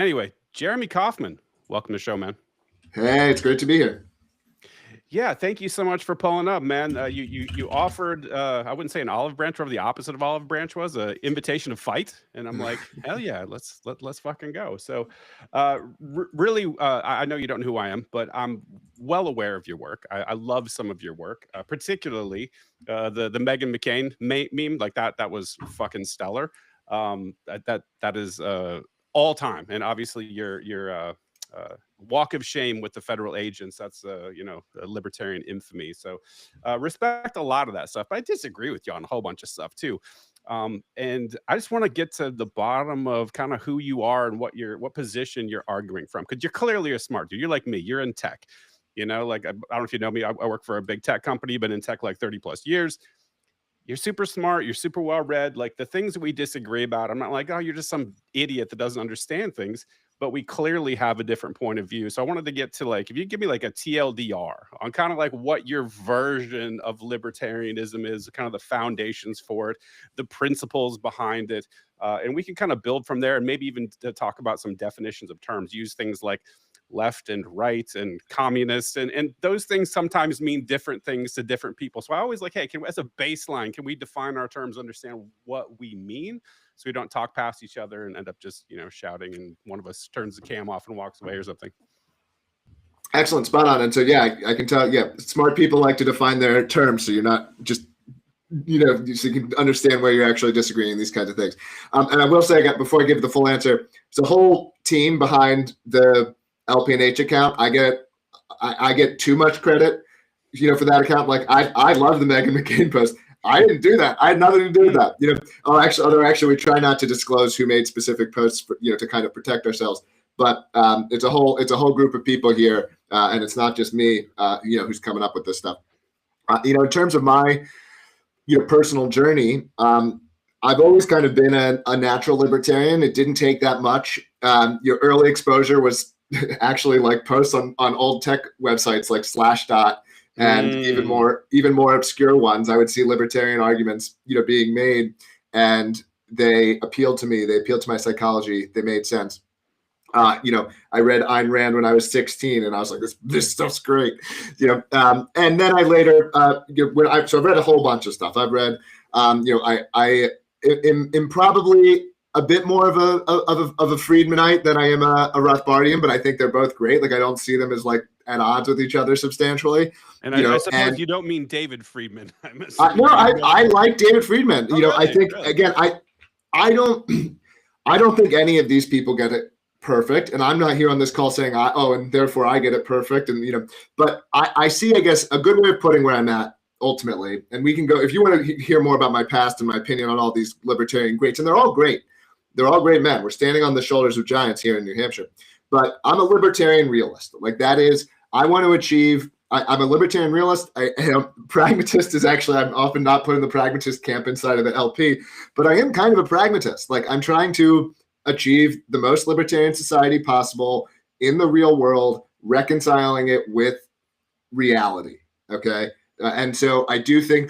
Anyway, Jeremy Kaufmann, welcome to the show, man. Hey, it's great to be here. Yeah, thank you so much for pulling up, man. You offered I wouldn't say an olive branch, whatever the opposite of olive branch was, a invitation to fight, and I'm like, hell yeah, let's fucking go. So, really, I know you don't know who I am, but I'm well aware of your work. I love some of your work, particularly the Meghan McCain meme, like that. That was fucking stellar. That is all time, and obviously your walk of shame with the federal agents. That's a libertarian infamy. So respect a lot of that stuff, but I disagree with you on a whole bunch of stuff too. And I just want to get to the bottom of kind of who you are and what position you're arguing from, because you're clearly a smart dude. You're like me. You're in tech. Like I don't know if you know me. I work for a big tech company. Been in tech like 30 plus years. You're super smart. You're super well read. Like the things that we disagree about, I'm not like, oh, you're just some idiot that doesn't understand things. But we clearly have a different point of view. So I wanted to get to, like, if you give me like a TLDR on kind of like what your version of libertarianism is, kind of the foundations for it, the principles behind it. And we can kind of build from there, and maybe even to talk about some definitions of terms, use things like left and right and communist, and those things sometimes mean different things to different people. So I always like, hey, as a baseline, can we define our terms, understand what we mean, so we don't talk past each other and end up just shouting and one of us turns the cam off and walks away or something. Excellent, spot on. And so I can tell, smart people like to define their terms, so you're not just so you can understand where you're actually disagreeing, these kinds of things. And I will say, before I give the full answer, there's a whole team behind the LP&H account. I get too much credit, for that account. Like I love the Meghan McCain post. I didn't do that. I had nothing to do with that. Actually, we try not to disclose who made specific posts, to kind of protect ourselves. But it's a whole group of people here, and it's not just me, who's coming up with this stuff. In terms of my, personal journey, I've always kind of been a natural libertarian. It didn't take that much. Your early exposure was actually like posts on old tech websites like Slashdot and even more obscure ones. I would see libertarian arguments, being made, and they appealed to me. They appealed to my psychology. They made sense. I read Ayn Rand when I was 16, and I was like, this stuff's great, and then I later, so I've read a whole bunch of stuff. I've read, I am probably a bit more of a Friedmanite than I am a Rothbardian, but I think they're both great. Like I don't see them as like at odds with each other substantially. And I suppose you don't mean David Friedman. No, I like David Friedman. Really? I think again, I don't think any of these people get it perfect, and I'm not here on this call saying and therefore I get it perfect, and but I see, I guess, a good way of putting where I'm at ultimately. And we can go, if you want to hear more about my past and my opinion on all these libertarian greats, and they're all great. They're all great men. We're standing on the shoulders of giants here in New Hampshire. But I'm a libertarian realist. Like that is, I want to achieve, I'm a libertarian realist. Pragmatist is actually, I'm often not put in the pragmatist camp inside of the LP, but I am kind of a pragmatist. Like I'm trying to achieve the most libertarian society possible in the real world, reconciling it with reality. Okay. And so I do think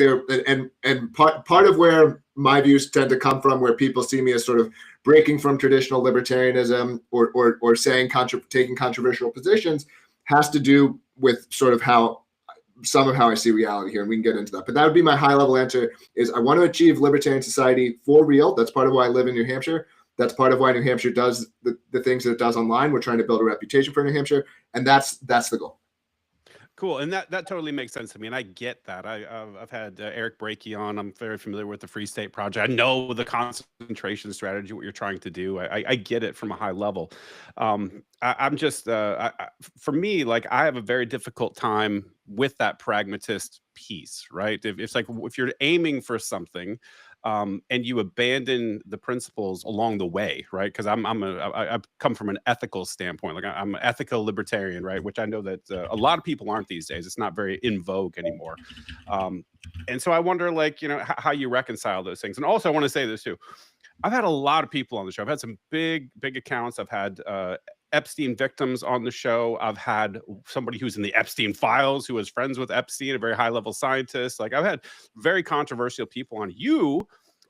part of where my views tend to come from, where people see me as sort of breaking from traditional libertarianism or saying taking controversial positions, has to do with sort of some of how I see reality here, and we can get into that. But that would be my high level answer: is I want to achieve libertarian society for real. That's part of why I live in New Hampshire. That's part of why New Hampshire does the things that it does online. We're trying to build a reputation for New Hampshire, and that's the goal. Cool. And that totally makes sense to me. And I get that. I've had Eric Brakey on. I'm very familiar with the Free State Project. I know the concentration strategy, what you're trying to do. I get it from a high level. I'm just, for me, like I have a very difficult time with that pragmatist piece, right? It's like, if you're aiming for something, and you abandon the principles along the way, right? Because I come from an ethical standpoint. Like I'm an ethical libertarian, right? Which I know that a lot of people aren't these days. It's not very in vogue anymore. And so I wonder, like, how you reconcile those things. And also, I want to say this too. I've had a lot of people on the show. I've had some big accounts. I've had Epstein victims on the show. I've had somebody who's in the Epstein files who was friends with Epstein, a very high level scientist. Like I've had very controversial people on. You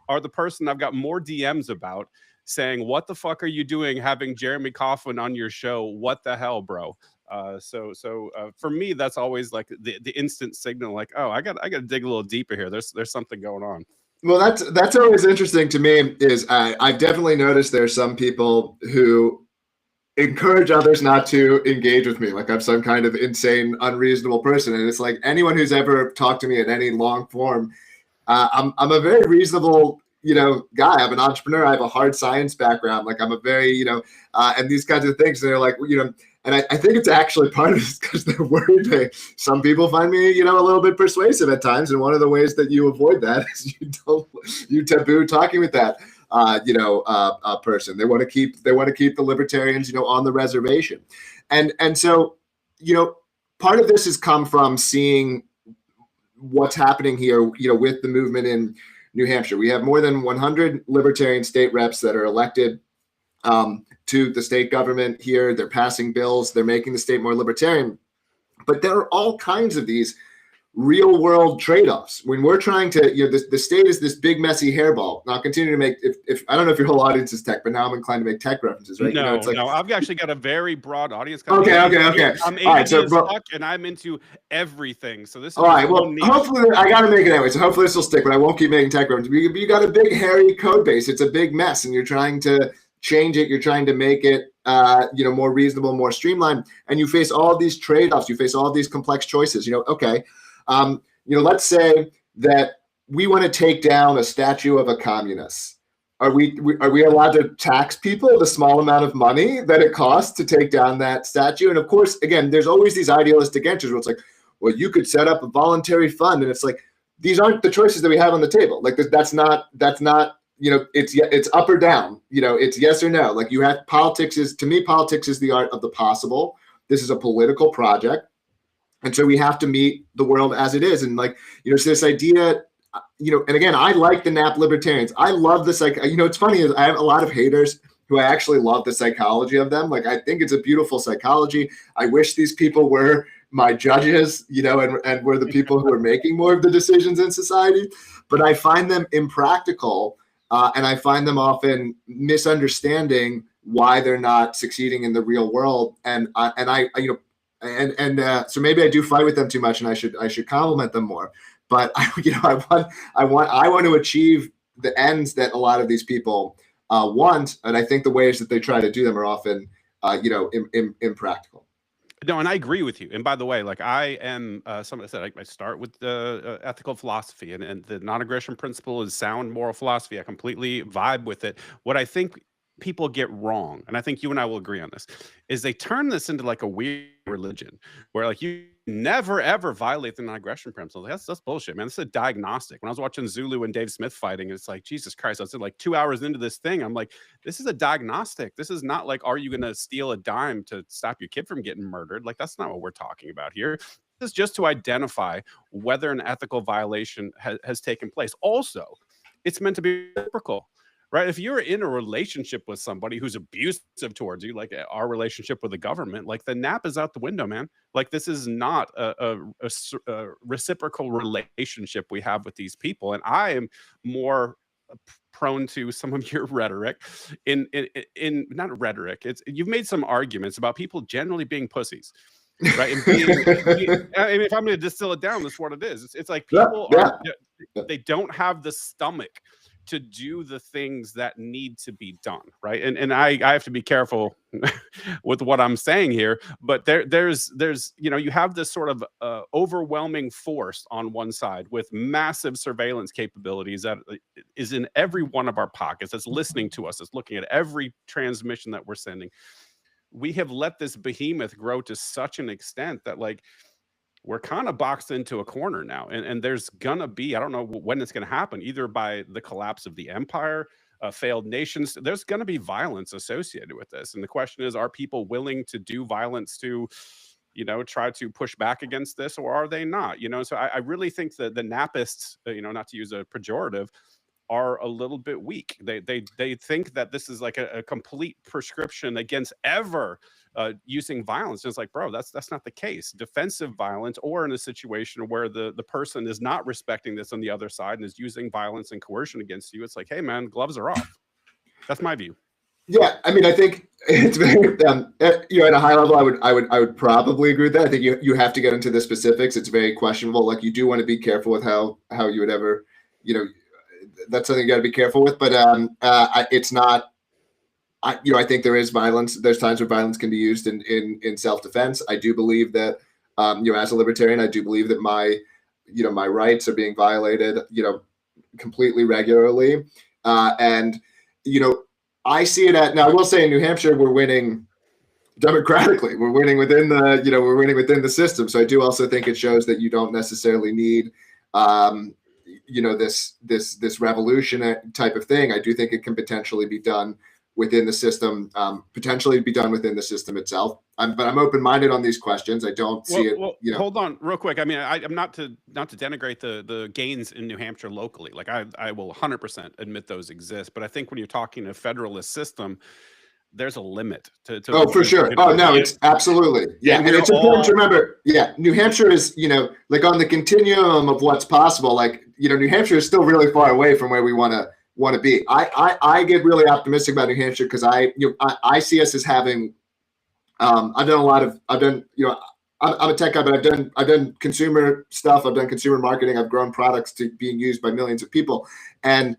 are the person I've got more DMs about saying, "What the fuck are you doing having Jeremy Kaufmann on your show? What the hell, bro?" For me, that's always like the instant signal, like, oh, I got to dig a little deeper here. There's something going on. Well, that's always interesting to me. Is I've definitely noticed there's some people who encourage others not to engage with me, like I'm some kind of insane, unreasonable person. And it's like anyone who's ever talked to me in any long form, I'm a very reasonable, guy. I'm an entrepreneur. I have a hard science background. Like I'm a very, and these kinds of things. And they're like, and I think it's actually part of this because they're worried. Some people find me, a little bit persuasive at times. And one of the ways that you avoid that is you taboo talking with that, person. They want to keep the libertarians, on the reservation. And so, part of this has come from seeing what's happening here, with the movement in New Hampshire. We have more than 100 libertarian state reps that are elected to the state government here. They're passing bills. They're making the state more libertarian. But there are all kinds of these real world trade-offs when we're trying to, the state is this big messy hairball. Now I'll continue to make, if I don't know if your whole audience is tech, but now I'm inclined to make tech references, right? No, no, I've actually got a very broad audience. Okay. I'm 80 as fuck, and I'm into everything. So this is all right. Well, hopefully I got to make it anyway. So hopefully this will stick, but I won't keep making tech references. But you got a big hairy code base. It's a big mess, and you're trying to change it. You're trying to make it, more reasonable, more streamlined, and you face all these trade-offs. You face all these complex choices. Okay. Let's say that we want to take down a statue of a communist. Are we allowed to tax people the small amount of money that it costs to take down that statue? And of course, again, there's always these idealistic answers where it's like, well, you could set up a voluntary fund, and it's like these aren't the choices that we have on the table. Like that's not it's up or down. It's yes or no. Like you have politics is the art of the possible. This is a political project. And so we have to meet the world as it is. And so this idea, and again, I like the nap libertarians. I love the it's funny is I have a lot of haters who I actually love the psychology of them. Like, I think it's a beautiful psychology. I wish these people were my judges, and were the people who are making more of the decisions in society. But I find them impractical, and I find them often misunderstanding why they're not succeeding in the real world. So maybe I do fight with them too much, and I should compliment them more. But I want to achieve the ends that a lot of these people want, and I think the ways that they try to do them are often impractical. No, and I agree with you. And by the way, like I am, somebody said, I start with the ethical philosophy, and the non-aggression principle is sound moral philosophy. I completely vibe with it. What I think people get wrong, and I think you and I will agree on this, is they turn this into like a weird religion where like you never ever violate the non-aggression principle. That's bullshit, man. This is a diagnostic. When I was watching Zulu and Dave Smith fighting, it's like, Jesus Christ, I was like 2 hours into this thing. I'm like, this is a diagnostic. This is not like, are you going to steal a dime to stop your kid from getting murdered? Like, that's not what we're talking about here. This is just to identify whether an ethical violation has taken place. Also, it's meant to be reciprocal. Right? If you're in a relationship with somebody who's abusive towards you, like our relationship with the government, like the nap is out the window, man. Like this is not a reciprocal relationship we have with these people. And I am more prone to some of your rhetoric in not rhetoric. You've made some arguments about people generally being pussies. Right. And I mean, if I'm going to distill it down, that's what it is. It's like people they don't have the stomach to do the things that need to be done, right? And I have to be careful with what I'm saying here, but there's you have this sort of overwhelming force on one side with massive surveillance capabilities that is in every one of our pockets, that's listening to us, that's looking at every transmission that we're sending. We have let this behemoth grow to such an extent that like we're kind of boxed into a corner now. And there's gonna be, I don't know when it's gonna happen, either by the collapse of the empire, failed nations. There's gonna be violence associated with this. And the question is, are people willing to do violence to, try to push back against this, or are they not? So I really think that the napists, not to use a pejorative, are a little bit weak. They think that this is like a complete prescription against ever using violence. It's like, bro, that's not the case. Defensive violence, or in a situation where the person is not respecting this on the other side and is using violence and coercion against you, it's like, hey man, gloves are off. That's my view. Yeah, I mean, I think it's very, at a high level, I would probably agree with that. I think you have to get into the specifics. It's very questionable. Like, you do want to be careful with how you would ever, that's something you got to be careful with. But it's not. I think there is violence. There's times where violence can be used in self-defense. I do believe that, as a libertarian, I do believe that my rights are being violated, completely regularly, and I see it now. I will say in New Hampshire, we're winning democratically. We're winning within the system. So I do also think it shows that you don't necessarily need, this revolution type of thing. I do think it can potentially be done within the system, potentially be done within the system itself. But I'm open-minded on these questions. I don't see it. Hold on real quick. I mean, I'm not to denigrate the gains in New Hampshire locally. Like, I will 100% admit those exist. But I think when you're talking a federalist system, there's a limit to for sure. Oh no, it's absolutely. Yeah. And it's important to remember, New Hampshire is, like on the continuum of what's possible. Like, New Hampshire is still really far away from where we want to be. I get really optimistic about New Hampshire because I see us as having, I'm a tech guy, but I've done consumer stuff. I've done consumer marketing. I've grown products to being used by millions of people. And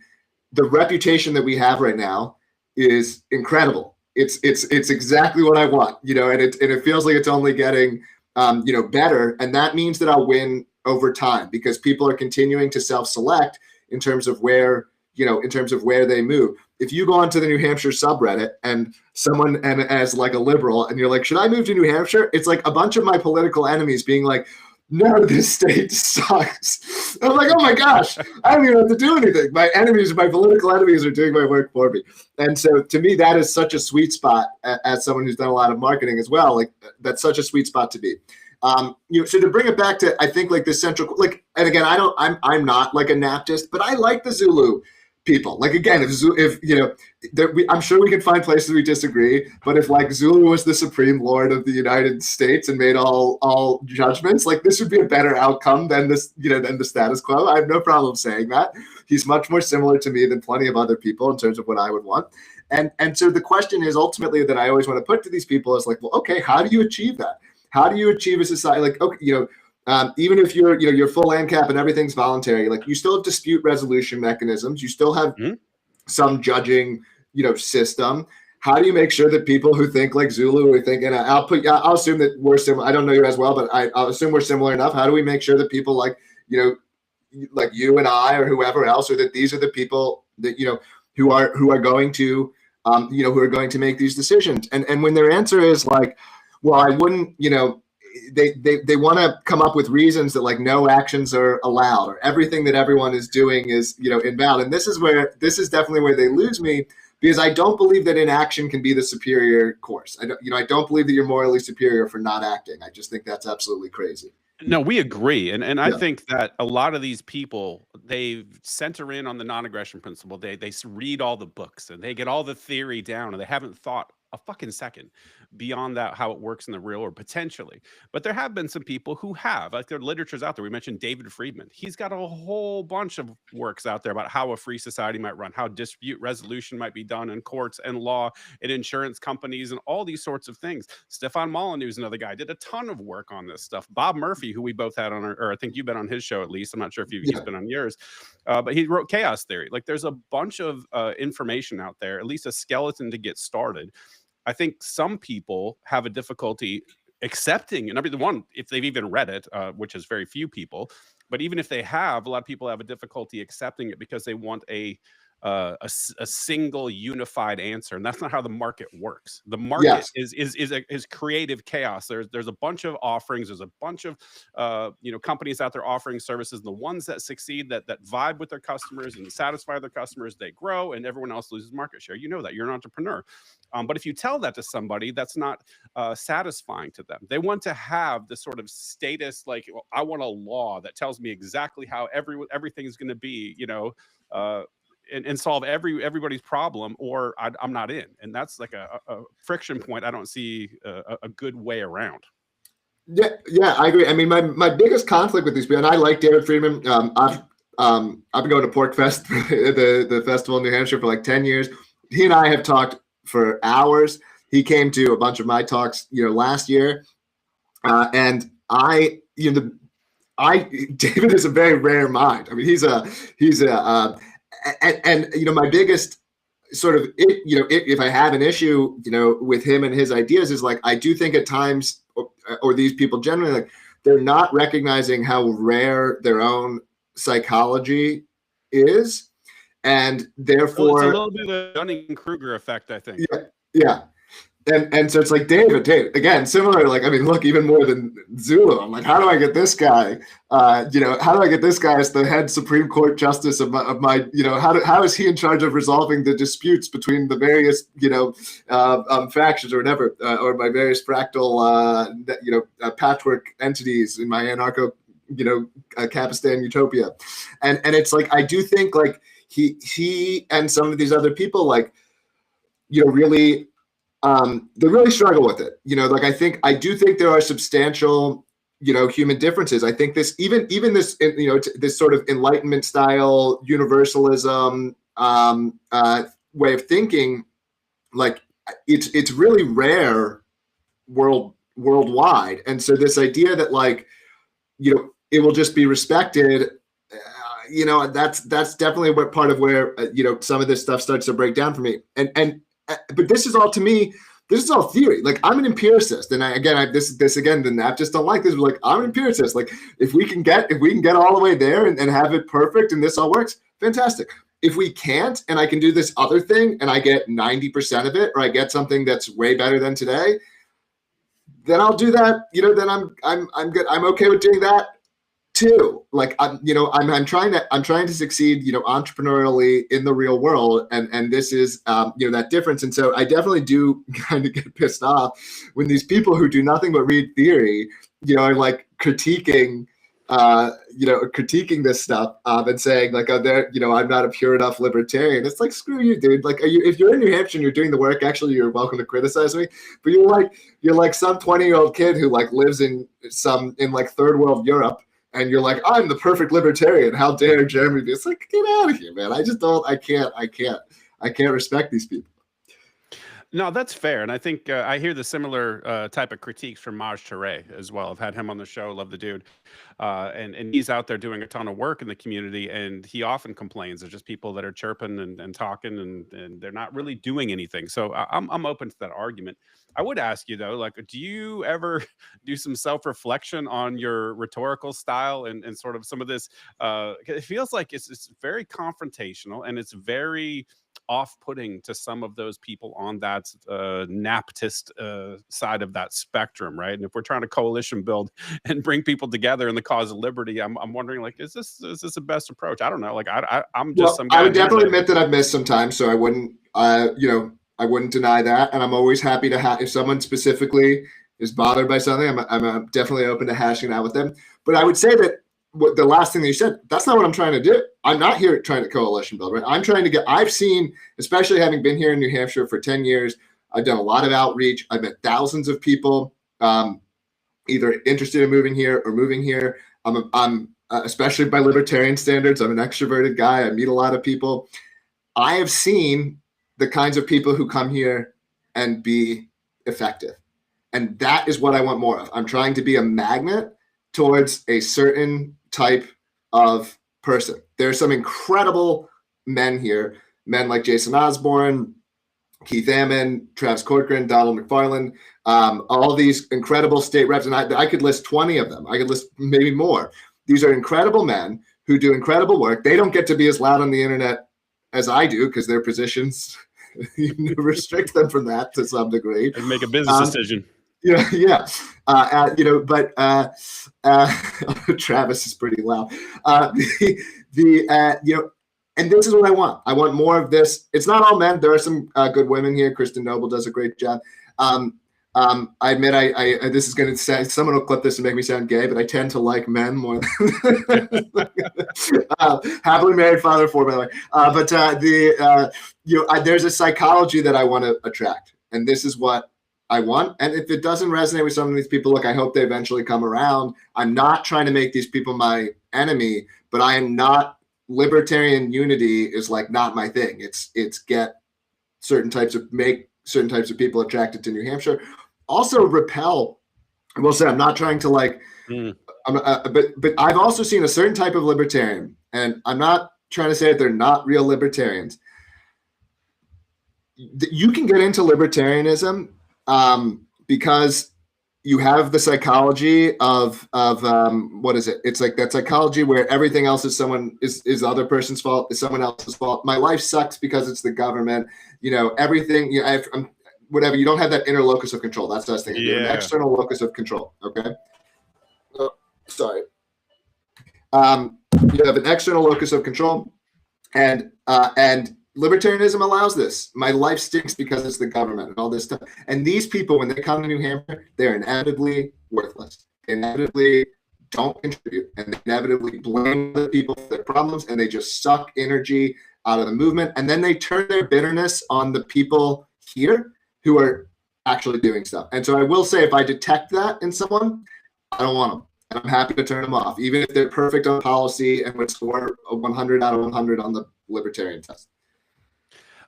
the reputation that we have right now is incredible. It's exactly what I want, and it feels like it's only getting, better. And that means that I'll win over time because people are continuing to self-select in terms of where they move. If you go onto the New Hampshire subreddit and as like a liberal and you're like, should I move to New Hampshire? It's like a bunch of my political enemies being like, no, this state sucks. I'm like, oh my gosh, I don't even have to do anything. My political enemies are doing my work for me. And so to me, that is such a sweet spot as someone who's done a lot of marketing as well. Like, that's such a sweet spot to be. So to bring it back to, I think, like the central, like, and again, I'm not like a Naptist, but I like the Zulu people. Like, again, I'm sure we can find places we disagree, but if like Zulu was the supreme lord of the United States and made all judgments, like this would be a better outcome than than the status quo. I have no problem saying that. He's much more similar to me than plenty of other people in terms of what I would want. And so the question is ultimately that I always want to put to these people is like, well, okay, how do you achieve that? How do you achieve a society like, okay, even if you're full ANCAP and everything's voluntary, like you still have dispute resolution mechanisms. You still have some judging, system. How do you make sure that people who think like Zulu or think, and I'll assume that we're similar. I don't know you as well, but I'll assume we're similar enough. How do we make sure that people like you and I or whoever else, or that these are the people that, who are going to, who are going to make these decisions? And when their answer is like, well, I wouldn't, they want to come up with reasons that like no actions are allowed or everything that everyone is doing is, invalid. And this is definitely where they lose me, because I don't believe that inaction can be the superior course. I don't believe that you're morally superior for not acting. I just think that's absolutely crazy. No, we agree. And I think that a lot of these people, they center in on the non-aggression principle. They read all the books and they get all the theory down, and they haven't thought a fucking second beyond that, how it works in the real world, potentially. But there have been some people who have, like, their literature's out there. We mentioned David Friedman. He's got a whole bunch of works out there about how a free society might run, how dispute resolution might be done in courts and law and insurance companies and all these sorts of things. Stefan Molyneux's another guy, did a ton of work on this stuff. Bob Murphy, who we both had on or I think you've been on his show at least. I'm not sure if he's been on yours, but he wrote Chaos Theory. Like, there's a bunch of information out there, at least a skeleton to get started. I think some people have a difficulty accepting, and number one, if they've even read it, which is very few people, but even if they have, a lot of people have a difficulty accepting it because they want a single unified answer, and that's not how the market works. The market is creative chaos. There's a bunch of offerings. There's a bunch of companies out there offering services. The ones that succeed, that vibe with their customers and satisfy their customers, they grow, and everyone else loses market share. You know that. You're an entrepreneur. But if you tell that to somebody, that's not satisfying to them. They want to have this sort of status, like, well, I want a law that tells me exactly how everything is going to be, and solve everybody's problem, or I'm not in. And that's like a friction point I don't see a good way around. Yeah, I agree. I mean, my biggest conflict with these people, and I like David Friedman. I've been going to Pork Fest, the festival in New Hampshire, for like 10 years. he and I have talked for hours. He came to a bunch of my talks, last year, and David is a very rare mind. I mean, he's a my biggest sort of if I have an issue with him and his ideas is like I do think at times or these people generally like they're not recognizing how rare their own psychology is, and therefore it's a little bit of the Dunning-Kruger effect, I think. Yeah. And so it's like David again, similar. Like, I mean, look, even more than Zulu. I'm like, how do I get this guy? How do I get this guy as the head Supreme Court justice of my how is he in charge of resolving the disputes between the various, factions or whatever, or my various fractal, patchwork entities in my anarcho, Capistan utopia, and it's like I do think like he and some of these other people like, really. They really struggle with it. I do think there are substantial, human differences. I think this, even this, this sort of Enlightenment style universalism way of thinking, like it's really rare worldwide. And so this idea that like, it will just be respected, that's definitely what part of where, some of this stuff starts to break down for me. But this is all, to me, this is all theory. Like, I'm an empiricist, and this again, the Naptists don't like this. But like, I'm an empiricist. Like, if we can get all the way there and have it perfect, and this all works, fantastic. If we can't, and I can do this other thing, and I get 90% of it, or I get something that's way better than today, then I'll do that. Then I'm good. I'm okay with doing that too. Like I'm trying to succeed, entrepreneurially in the real world, and this is that difference. And so I definitely do kind of get pissed off when these people who do nothing but read theory, are like critiquing this stuff and saying like, oh, I'm not a pure enough libertarian. It's like, screw you, dude. Like, if you're in New Hampshire and you're doing the work, actually, you're welcome to criticize me. But you're like some 20-year-old kid who like lives in like third world Europe. And you're like, I'm the perfect libertarian. How dare Jeremy be? It's like, get out of here, man. I can't respect these people. No, that's fair. And I think I hear the similar type of critiques from Maj Touré as well. I've had him on the show. Love the dude. And he's out there doing a ton of work in the community. And he often complains there's just people that are chirping and talking and they're not really doing anything. So I'm open to that argument. I would ask you, though, like, do you ever do some self-reflection on your rhetorical style and sort of some of this? It feels like it's very confrontational and it's very off-putting to some of those people on that Naptist side of that spectrum, right? And if we're trying to coalition build and bring people together in the cause of liberty, I'm wondering, like, is this the best approach? I don't know. Like, I'm just some guy. I would definitely admit that I've missed some time, so I wouldn't, I wouldn't deny that, and I'm always happy to have if someone specifically is bothered by something. I'm definitely open to hashing it out with them. But I would say that the last thing that you said, that's not what I'm trying to do. I'm not here trying to coalition build, right? I'm trying to I've seen, especially having been here in New Hampshire for 10 years, I've done a lot of outreach. I've met thousands of people either interested in moving here or moving here. I'm especially by libertarian standards, I'm an extroverted guy. I meet a lot of people. I have seen the kinds of people who come here and be effective. And that is what I want more of. I'm trying to be a magnet towards a certain type of person. There are some incredible men here, men like Jason Osborne, Keith Ammon, Travis Corcoran, Donald McFarland, all these incredible state reps. And I could list 20 of them. I could list maybe more. These are incredible men who do incredible work. They don't get to be as loud on the internet as I do because their positions restrict them from that to some degree. And make a business decision. Yeah. Travis is pretty loud. And this is what I want. I want more of this. It's not all men. There are some good women here. Kristen Noble does a great job. I admit, I this is going to say, someone will clip this and make me sound gay, but I tend to like men more than happily married, father of four, by the way. There's a psychology that I want to attract, and this is what I want. And if it doesn't resonate with some of these people, look, I hope they eventually come around. I'm not trying to make these people my enemy, but I am not. Libertarian unity is like not my thing. It's get make certain types of people attracted to New Hampshire. Also repel. I will say I'm not trying to like, but I've also seen a certain type of libertarian, and I'm not trying to say that they're not real libertarians. You can get into libertarianism because you have the psychology of what is it? It's like that psychology where everything else is the other person's fault, is someone else's fault. My life sucks because it's the government. Everything. Whatever. You don't have that inner locus of control. That's what I was thinking. You have an external locus of control. Okay. Oh, sorry. You have an external locus of control, and libertarianism allows this. My life stinks because it's the government and all this stuff. And these people, when they come to New Hampshire, they're inevitably worthless. They inevitably don't contribute, and they inevitably blame the people for their problems, and they just suck energy out of the movement. And then they turn their bitterness on the people here who are actually doing stuff. And so I will say, if I detect that in someone, I don't want them. And I'm happy to turn them off, even if they're perfect on policy and would score a 100 out of 100 on the libertarian test.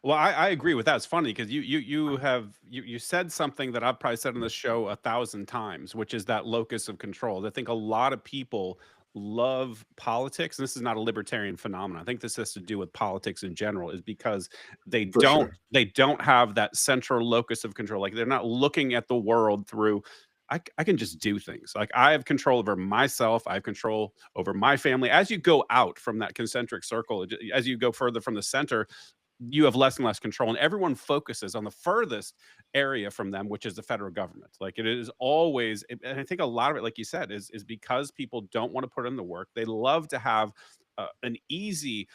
Well, I agree with that. It's funny because you said something that I've probably said on this show 1,000 times, which is that locus of control. I think a lot of people love politics. And this is not a libertarian phenomenon. I think this has to do with politics in general, is because they don't have that central locus of control. Like, they're not looking at the world through, I can just do things. Like, I have control over myself. I have control over my family. As you go out from that concentric circle, as you go further from the center, you have less and less control, and everyone focuses on the furthest area from them, which is the federal government. Like, it is always, and I think a lot of it, like you said, is because people don't want to put in the work. They love to have an easy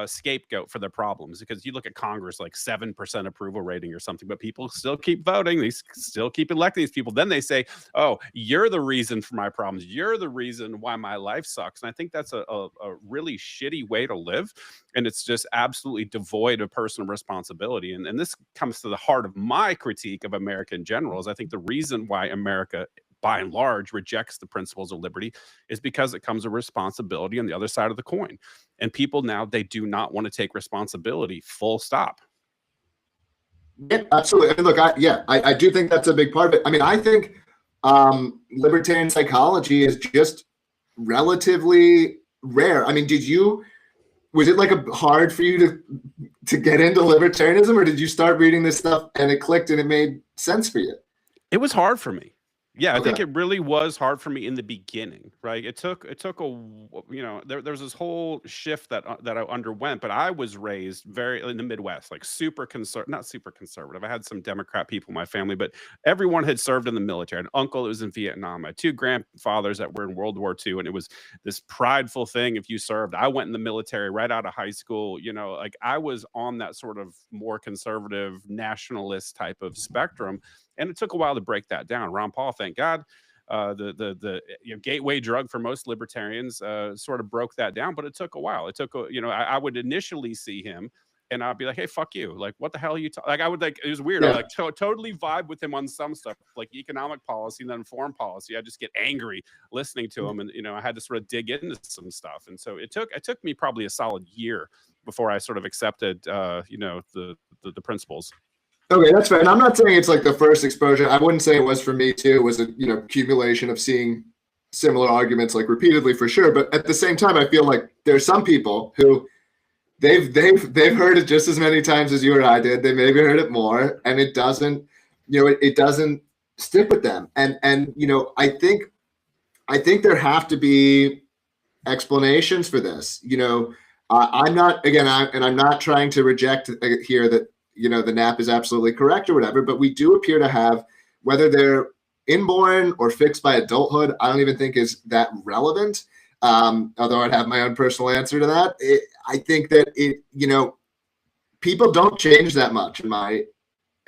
scapegoat for their problems, because you look at Congress, like 7% approval rating or something, but people still keep voting. They still keep electing these people. Then they say, oh, you're the reason for my problems. You're the reason why my life sucks. And I think that's a really shitty way to live. And it's just absolutely devoid of personal responsibility. And this comes to the heart of my critique of America in general, is I think the reason why America, by and large, rejects the principles of liberty is because it comes with responsibility on the other side of the coin. And people now, they do not want to take responsibility, full stop. Yeah, absolutely. I mean, look, I do think that's a big part of it. I mean, I think libertarian psychology is just relatively rare. I mean, was it like hard for you to get into libertarianism, or did you start reading this stuff and it clicked and it made sense for you? It was hard for me. Yeah, I Okay. think it really was hard for me in the there was this whole shift that I underwent, but I was raised very in the Midwest, like not super conservative. I had some Democrat people in my family, but everyone had served in the military. An uncle that was in Vietnam, I had two grandfathers that were in World War II, and it was this prideful thing if you served. I went in the military right out of high school. Like, I was on that sort of more conservative nationalist type of spectrum. And it took a while to break that down. Ron Paul, thank God, the gateway drug for most libertarians, sort of broke that down. But it took a while. It took, I would initially see him, and I'd be like, "Hey, fuck you! Like, what the hell are you?" Like, I would like, it was weird. Yeah. I like totally vibe with him on some stuff, like economic policy, and then foreign policy. I just get angry listening to him, and I had to sort of dig into some stuff. And so it took me probably a solid year before I sort of accepted, the principles. Okay, that's fair. And I'm not saying it's like the first exposure. I wouldn't say it was for me too. It was a accumulation of seeing similar arguments like repeatedly, for sure. But at the same time, I feel like there's some people who they've heard it just as many times as you or I did. They maybe heard it more, and it doesn't it doesn't stick with them. And I think there have to be explanations for this. I'm not, again, I'm not trying to reject here that the NAP is absolutely correct or whatever, but we do appear to have, whether they're inborn or fixed by adulthood, I don't even think is that relevant. Although I'd have my own personal answer to that. I think that people don't change that much in my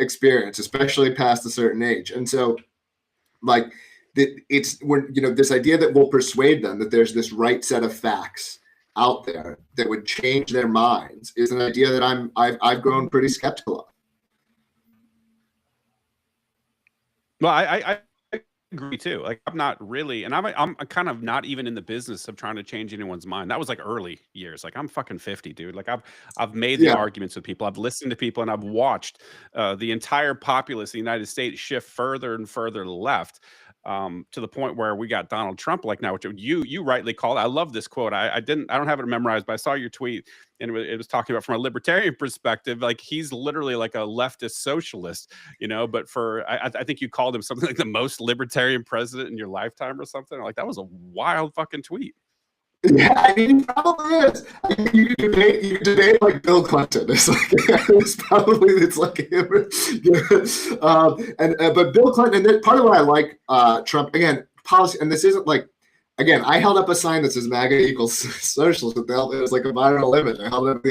experience, especially past a certain age. And so, like, this idea that we'll persuade them that there's this right set of facts out there that would change their minds is an idea that I've grown pretty skeptical of. Well, I agree too. Like I'm not really, and I'm kind of not even in the business of trying to change anyone's mind. That was like early years. Like I'm fucking 50, dude. Like I've made the Yeah. arguments with people. I've listened to people, and I've watched the entire populace of the United States shift further and further to the left. To the point where we got Donald Trump like now, which you rightly called. I love this quote. I don't have it memorized, but I saw your tweet, and it was talking about from a libertarian perspective, like he's literally like a leftist socialist, But I think you called him something like the most libertarian president in your lifetime or something. Like that was a wild fucking tweet. Yeah, I mean, he probably is. I mean, you could debate like Bill Clinton. It's like him. But Bill Clinton, and part of what I like Trump again policy, and this isn't like again. I held up a sign that says MAGA equals socialist. It was like a viral image. I held up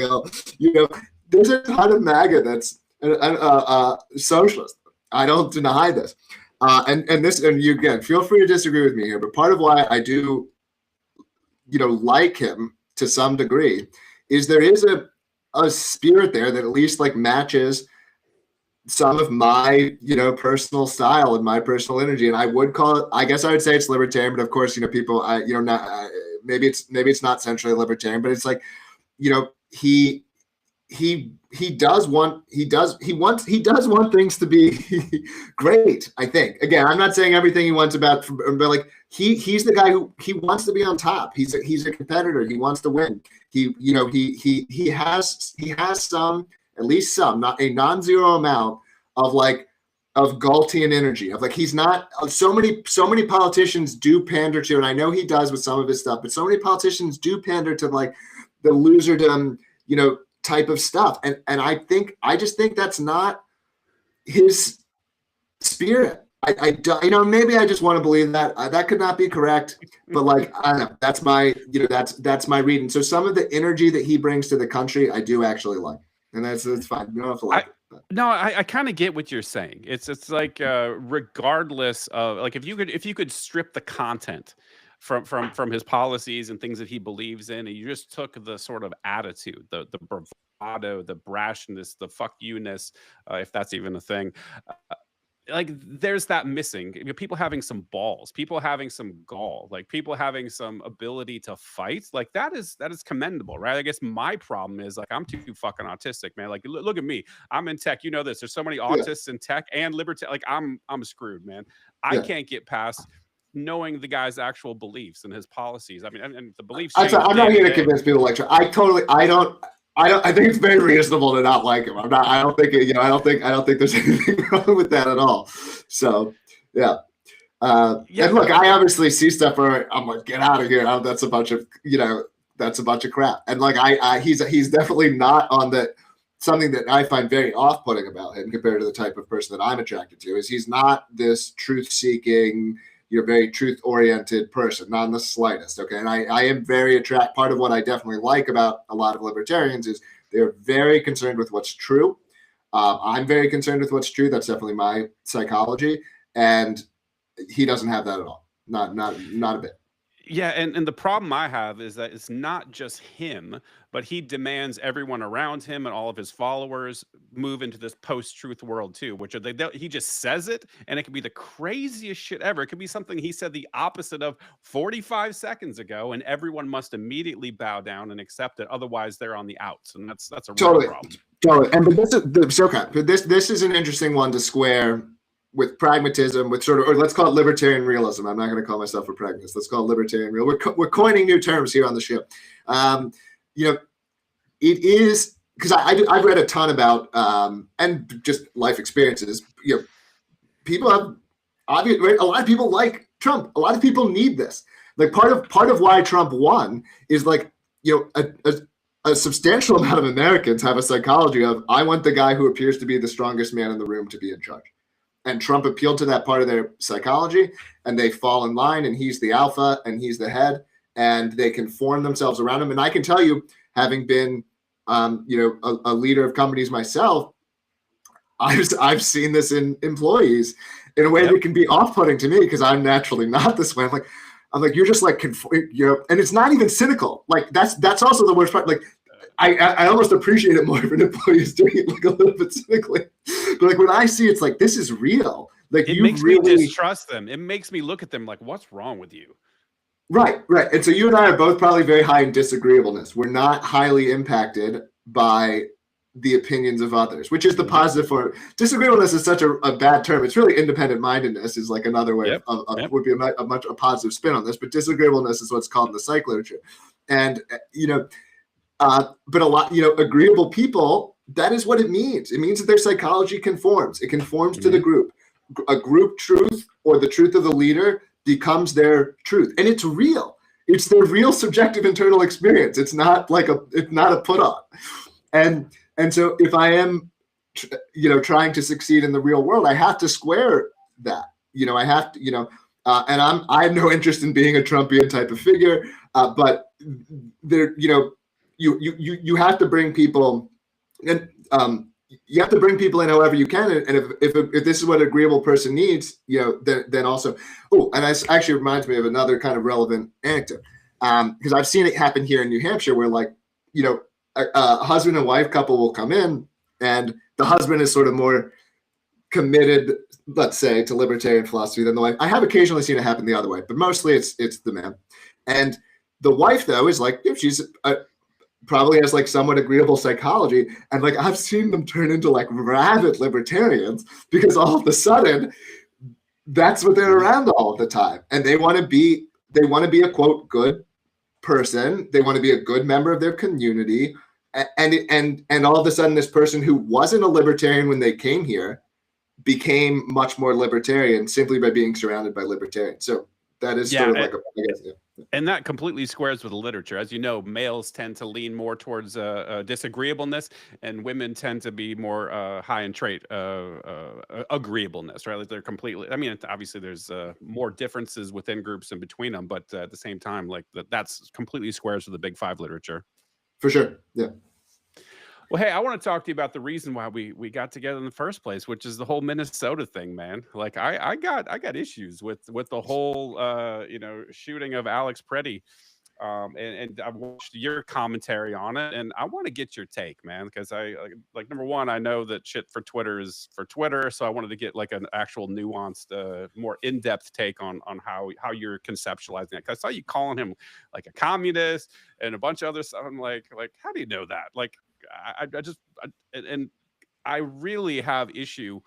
there's a ton of MAGA that's socialist. I don't deny this, and you again feel free to disagree with me here. But part of why I do like him to some degree is there is a spirit there that at least like matches some of my personal style and my personal energy, and I would call it, I guess I would say it's libertarian, but of course people maybe it's not centrally libertarian, but it's like he does want things to be great. I think again, I'm not saying everything he wants about, but like he's the guy who he wants to be on top. He's a competitor. He wants to win. He has some, at least some, not a non-zero amount of Galtian energy of like he's not so many politicians do pander to, and I know he does with some of his stuff, but so many politicians do pander to like the loserdom type of stuff, and I just think that's not his spirit. I maybe I just want to believe that that could not be correct, but like I don't know, that's my that's my reading. So some of the energy that he brings to the country I do actually like, and that's fine. You don't have to like it. No, I kind of get what you're saying. It's like regardless of like if you could strip the content from his policies and things that he believes in, and you just took the sort of attitude, the bravado, the brashness, the fuck you-ness, if that's even a thing. Like there's that missing. People having some balls, people having some gall, like people having some ability to fight, like that is commendable, right? I guess my problem is like I'm too fucking autistic, man. Like look at me, I'm in tech, this. There's so many autists in tech and liberty. Like I'm screwed, man. I can't get past knowing the guy's actual beliefs and his policies. I mean, and the beliefs. I'm not here to convince people like I think it's very reasonable to not like him. I don't think there's anything wrong with that at all. So yeah. And look, I obviously see stuff where I'm like, get out of here. That's a bunch of crap. And like he's definitely not on the something that I find very off-putting about him compared to the type of person that I'm attracted to is he's not this truth-seeking, very truth-oriented person, not in the slightest. Okay, and I am very part of what I definitely like about a lot of libertarians is they're very concerned with what's true. I'm very concerned with what's true. That's definitely my psychology, and he doesn't have that at all. Not a bit. Yeah, and the problem I have is that it's not just him, but he demands everyone around him and all of his followers move into this post-truth world too, which he just says it, and it could be the craziest shit ever. It could be something he said the opposite of 45 seconds ago, and everyone must immediately bow down and accept it. Otherwise, they're on the outs, and that's a real problem. Totally. And but this is an interesting one to square with pragmatism, with sort of, or let's call it libertarian realism. I'm not going to call myself a pragmatist. Let's call it libertarian real. We're coining new terms here on the show. It is because I've read a ton about and just life experiences. People have obviously a lot of people like Trump. A lot of people need this. Like part of why Trump won is like a substantial amount of Americans have a psychology of I want the guy who appears to be the strongest man in the room to be in charge. And Trump appealed to that part of their psychology, and they fall in line, and he's the alpha, and he's the head, and they can form themselves around him. And I can tell you, having been, a leader of companies myself, I've seen this in employees in a way that can be off-putting to me because I'm naturally not this way. I'm like, you're just like, and it's not even cynical. Like that's also the worst part. Like, I almost appreciate it more if an employee is doing it like a little bit cynically. But like when I see it's like, this is real. Like It you makes me really distrust them. It makes me look at them like, what's wrong with you? right. And so you and I are both probably very high in disagreeableness. We're not highly impacted by the opinions of others, which is the positive for disagreeableness is such a bad term. It's really independent mindedness is like another way of would be a positive spin on this, but disagreeableness is what's called in the psych literature. And, but a lot, agreeable people, that is what it means. It means that their psychology conforms. It conforms to the group. A group truth or the truth of the leader becomes their truth. And it's real. It's their real subjective internal experience. It's not it's not a put on. And so if I am, trying to succeed in the real world, I have to square that. I have to, and I have no interest in being a Trumpian type of figure, but there, you have to bring people, and you have to bring people in however you can. And if this is what an agreeable person needs, then also, and this actually reminds me of another kind of relevant anecdote, because I've seen it happen here in New Hampshire, where a husband and wife couple will come in, and the husband is sort of more committed, let's say, to libertarian philosophy than the wife. I have occasionally seen it happen the other way, but mostly it's the man. And the wife, though, is like, she's probably has like somewhat agreeable psychology, and like I've seen them turn into like rabid libertarians because all of a sudden that's what they're around all the time, and they want to be a quote good person. They want to be a good member of their community, and all of a sudden this person who wasn't a libertarian when they came here became much more libertarian simply by being surrounded by libertarians. So that is sort of like and that completely squares with the literature. As you know, males tend to lean more towards disagreeableness, and women tend to be more high in trait agreeableness, right? Like they're completely, I mean, obviously there's more differences within groups and between them, but at the same time, like that's completely squares with the Big Five literature. For sure, yeah. Well, hey, I want to talk to you about the reason why we got together in the first place, which is the whole Minnesota thing, man. Like I got issues with the whole shooting of Alex Preddy. And I've watched your commentary on it, and I want to get your take, man, because I like number one, I know that shit for Twitter is for Twitter, so I wanted to get like an actual nuanced, more in-depth take on how you're conceptualizing it. Because I saw you calling him like a communist and a bunch of other stuff. I'm like, how do you know that? Like, and I really have issue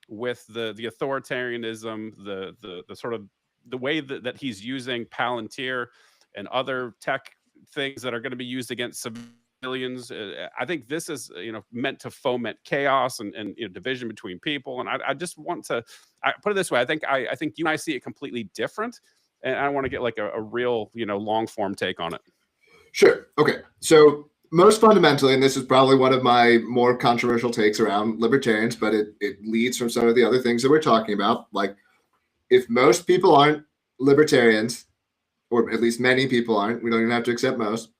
with the authoritarianism, the sort of the way that he's using Palantir and other tech things that are going to be used against civilians. I think this is meant to foment chaos and division between people. And I just want to put it this way. I think you and I see it completely different, and I want to get like a real long form take on it. Sure. Okay. So most fundamentally, and this is probably one of my more controversial takes around libertarians, but it leads from some of the other things that we're talking about. Like, if most people aren't libertarians, or at least many people aren't, we don't even have to accept most,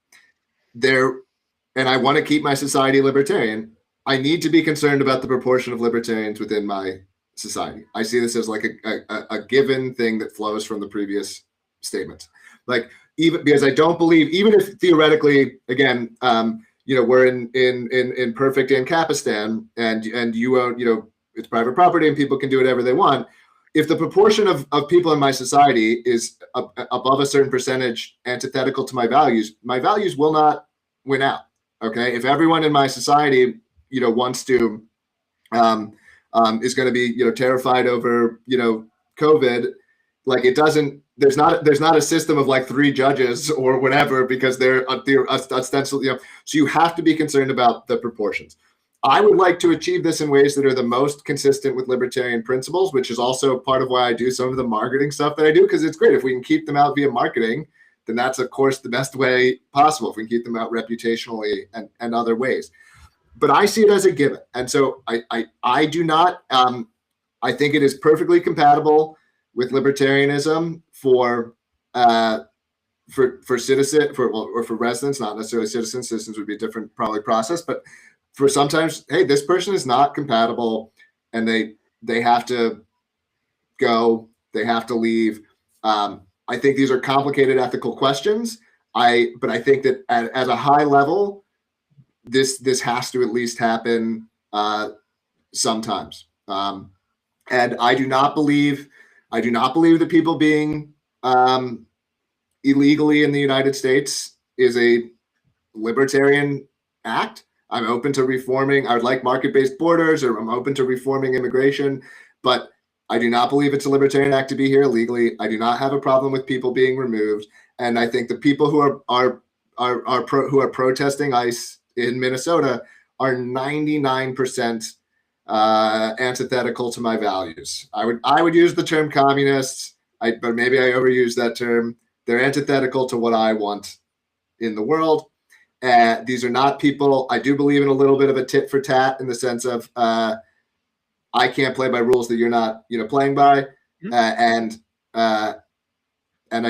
and I want to keep my society libertarian, I need to be concerned about the proportion of libertarians within my society. I see this as like a given thing that flows from the previous statements. Like, even because I don't believe, even if theoretically, again, we're in perfect Ancapistan, and you own, it's private property and people can do whatever they want. If the proportion of people in my society is above a certain percentage antithetical to my values will not win out. Okay, if everyone in my society, wants to, is going to be, terrified over, COVID, like it doesn't. There's not a system of like 3 judges or whatever because they're ostensibly, so you have to be concerned about the proportions. I would like to achieve this in ways that are the most consistent with libertarian principles, which is also part of why I do some of the marketing stuff that I do, because it's great. If we can keep them out via marketing, then that's, of course, the best way possible, if we can keep them out reputationally and other ways. But I see it as a given. And so I do not, I think it is perfectly compatible with libertarianism for residents, not necessarily citizens. Citizens would be a different probably process, but for sometimes, hey, this person is not compatible, and they have to go, they have to leave. I think these are complicated ethical questions. But I think that at a high level, this has to at least happen sometimes. And I do not believe that people being illegally in the United States is a libertarian act. I'm open to reforming. I would like market-based borders, or I'm open to reforming immigration, but I do not believe it's a libertarian act to be here illegally. I do not have a problem with people being removed, and I think the people who are protesting ICE in Minnesota are 99% antithetical to my values. I would use the term communists, but maybe I overuse that term. They're antithetical to what I want in the world. These are not people. I do believe in a little bit of a tit for tat in the sense of I can't play by rules that you're not, playing by, and I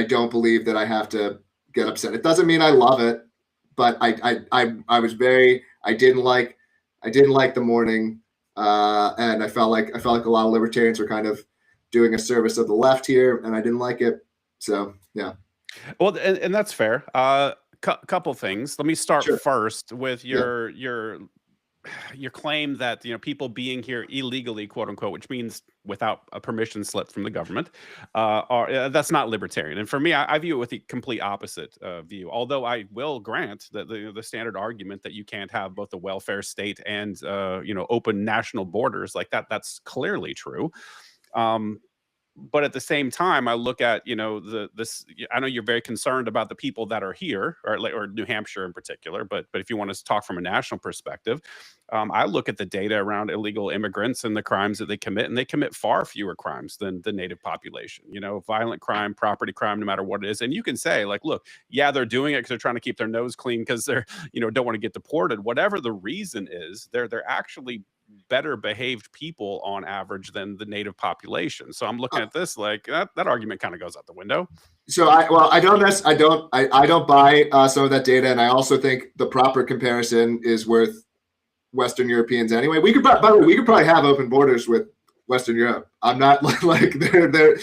don't believe that I have to get upset. It doesn't mean I love it, but I didn't like the morning, and I felt like a lot of libertarians were kind of doing a service of the left here, and I didn't like it. So yeah. Well, and that's fair. Couple things. Let me start first with your claim that people being here illegally, quote unquote, which means without a permission slip from the government, that's not libertarian. And for me, I view it with the complete opposite view. Although I will grant that the standard argument that you can't have both a welfare state and open national borders like that, that's clearly true. But at the same time, I look at, I know you're very concerned about the people that are here, or New Hampshire in particular, but if you want to talk from a national perspective, I look at the data around illegal immigrants and the crimes that they commit, and they commit far fewer crimes than the native population. Violent crime, property crime, no matter what it is. And you can say, like, look, yeah, they're doing it because they're trying to keep their nose clean because they're, don't want to get deported. Whatever the reason is, they're actually better behaved people on average than the native population. So I'm looking at this like that argument kind of goes out the window. So I don't buy some of that data, and I also think the proper comparison is with Western Europeans anyway. We could probably have open borders with Western Europe. I'm not like they're.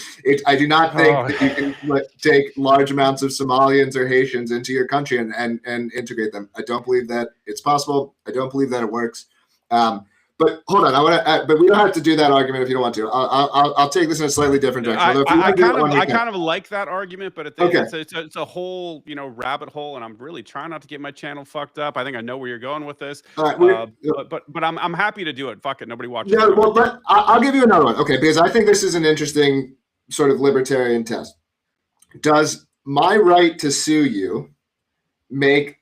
I do not think that you can take large amounts of Somalians or Haitians into your country and integrate them. I don't believe that it's possible. I don't believe that it works. But hold on, but we don't have to do that argument if you don't want to. I'll take this in a slightly different direction. I kind of like that argument, but it's a whole rabbit hole, and I'm really trying not to get my channel fucked up. I think I know where you're going with this. All right, but I'm happy to do it. Fuck it, nobody watches. Yeah, well, but I'll give you another one, okay? Because I think this is an interesting sort of libertarian test. Does my right to sue you make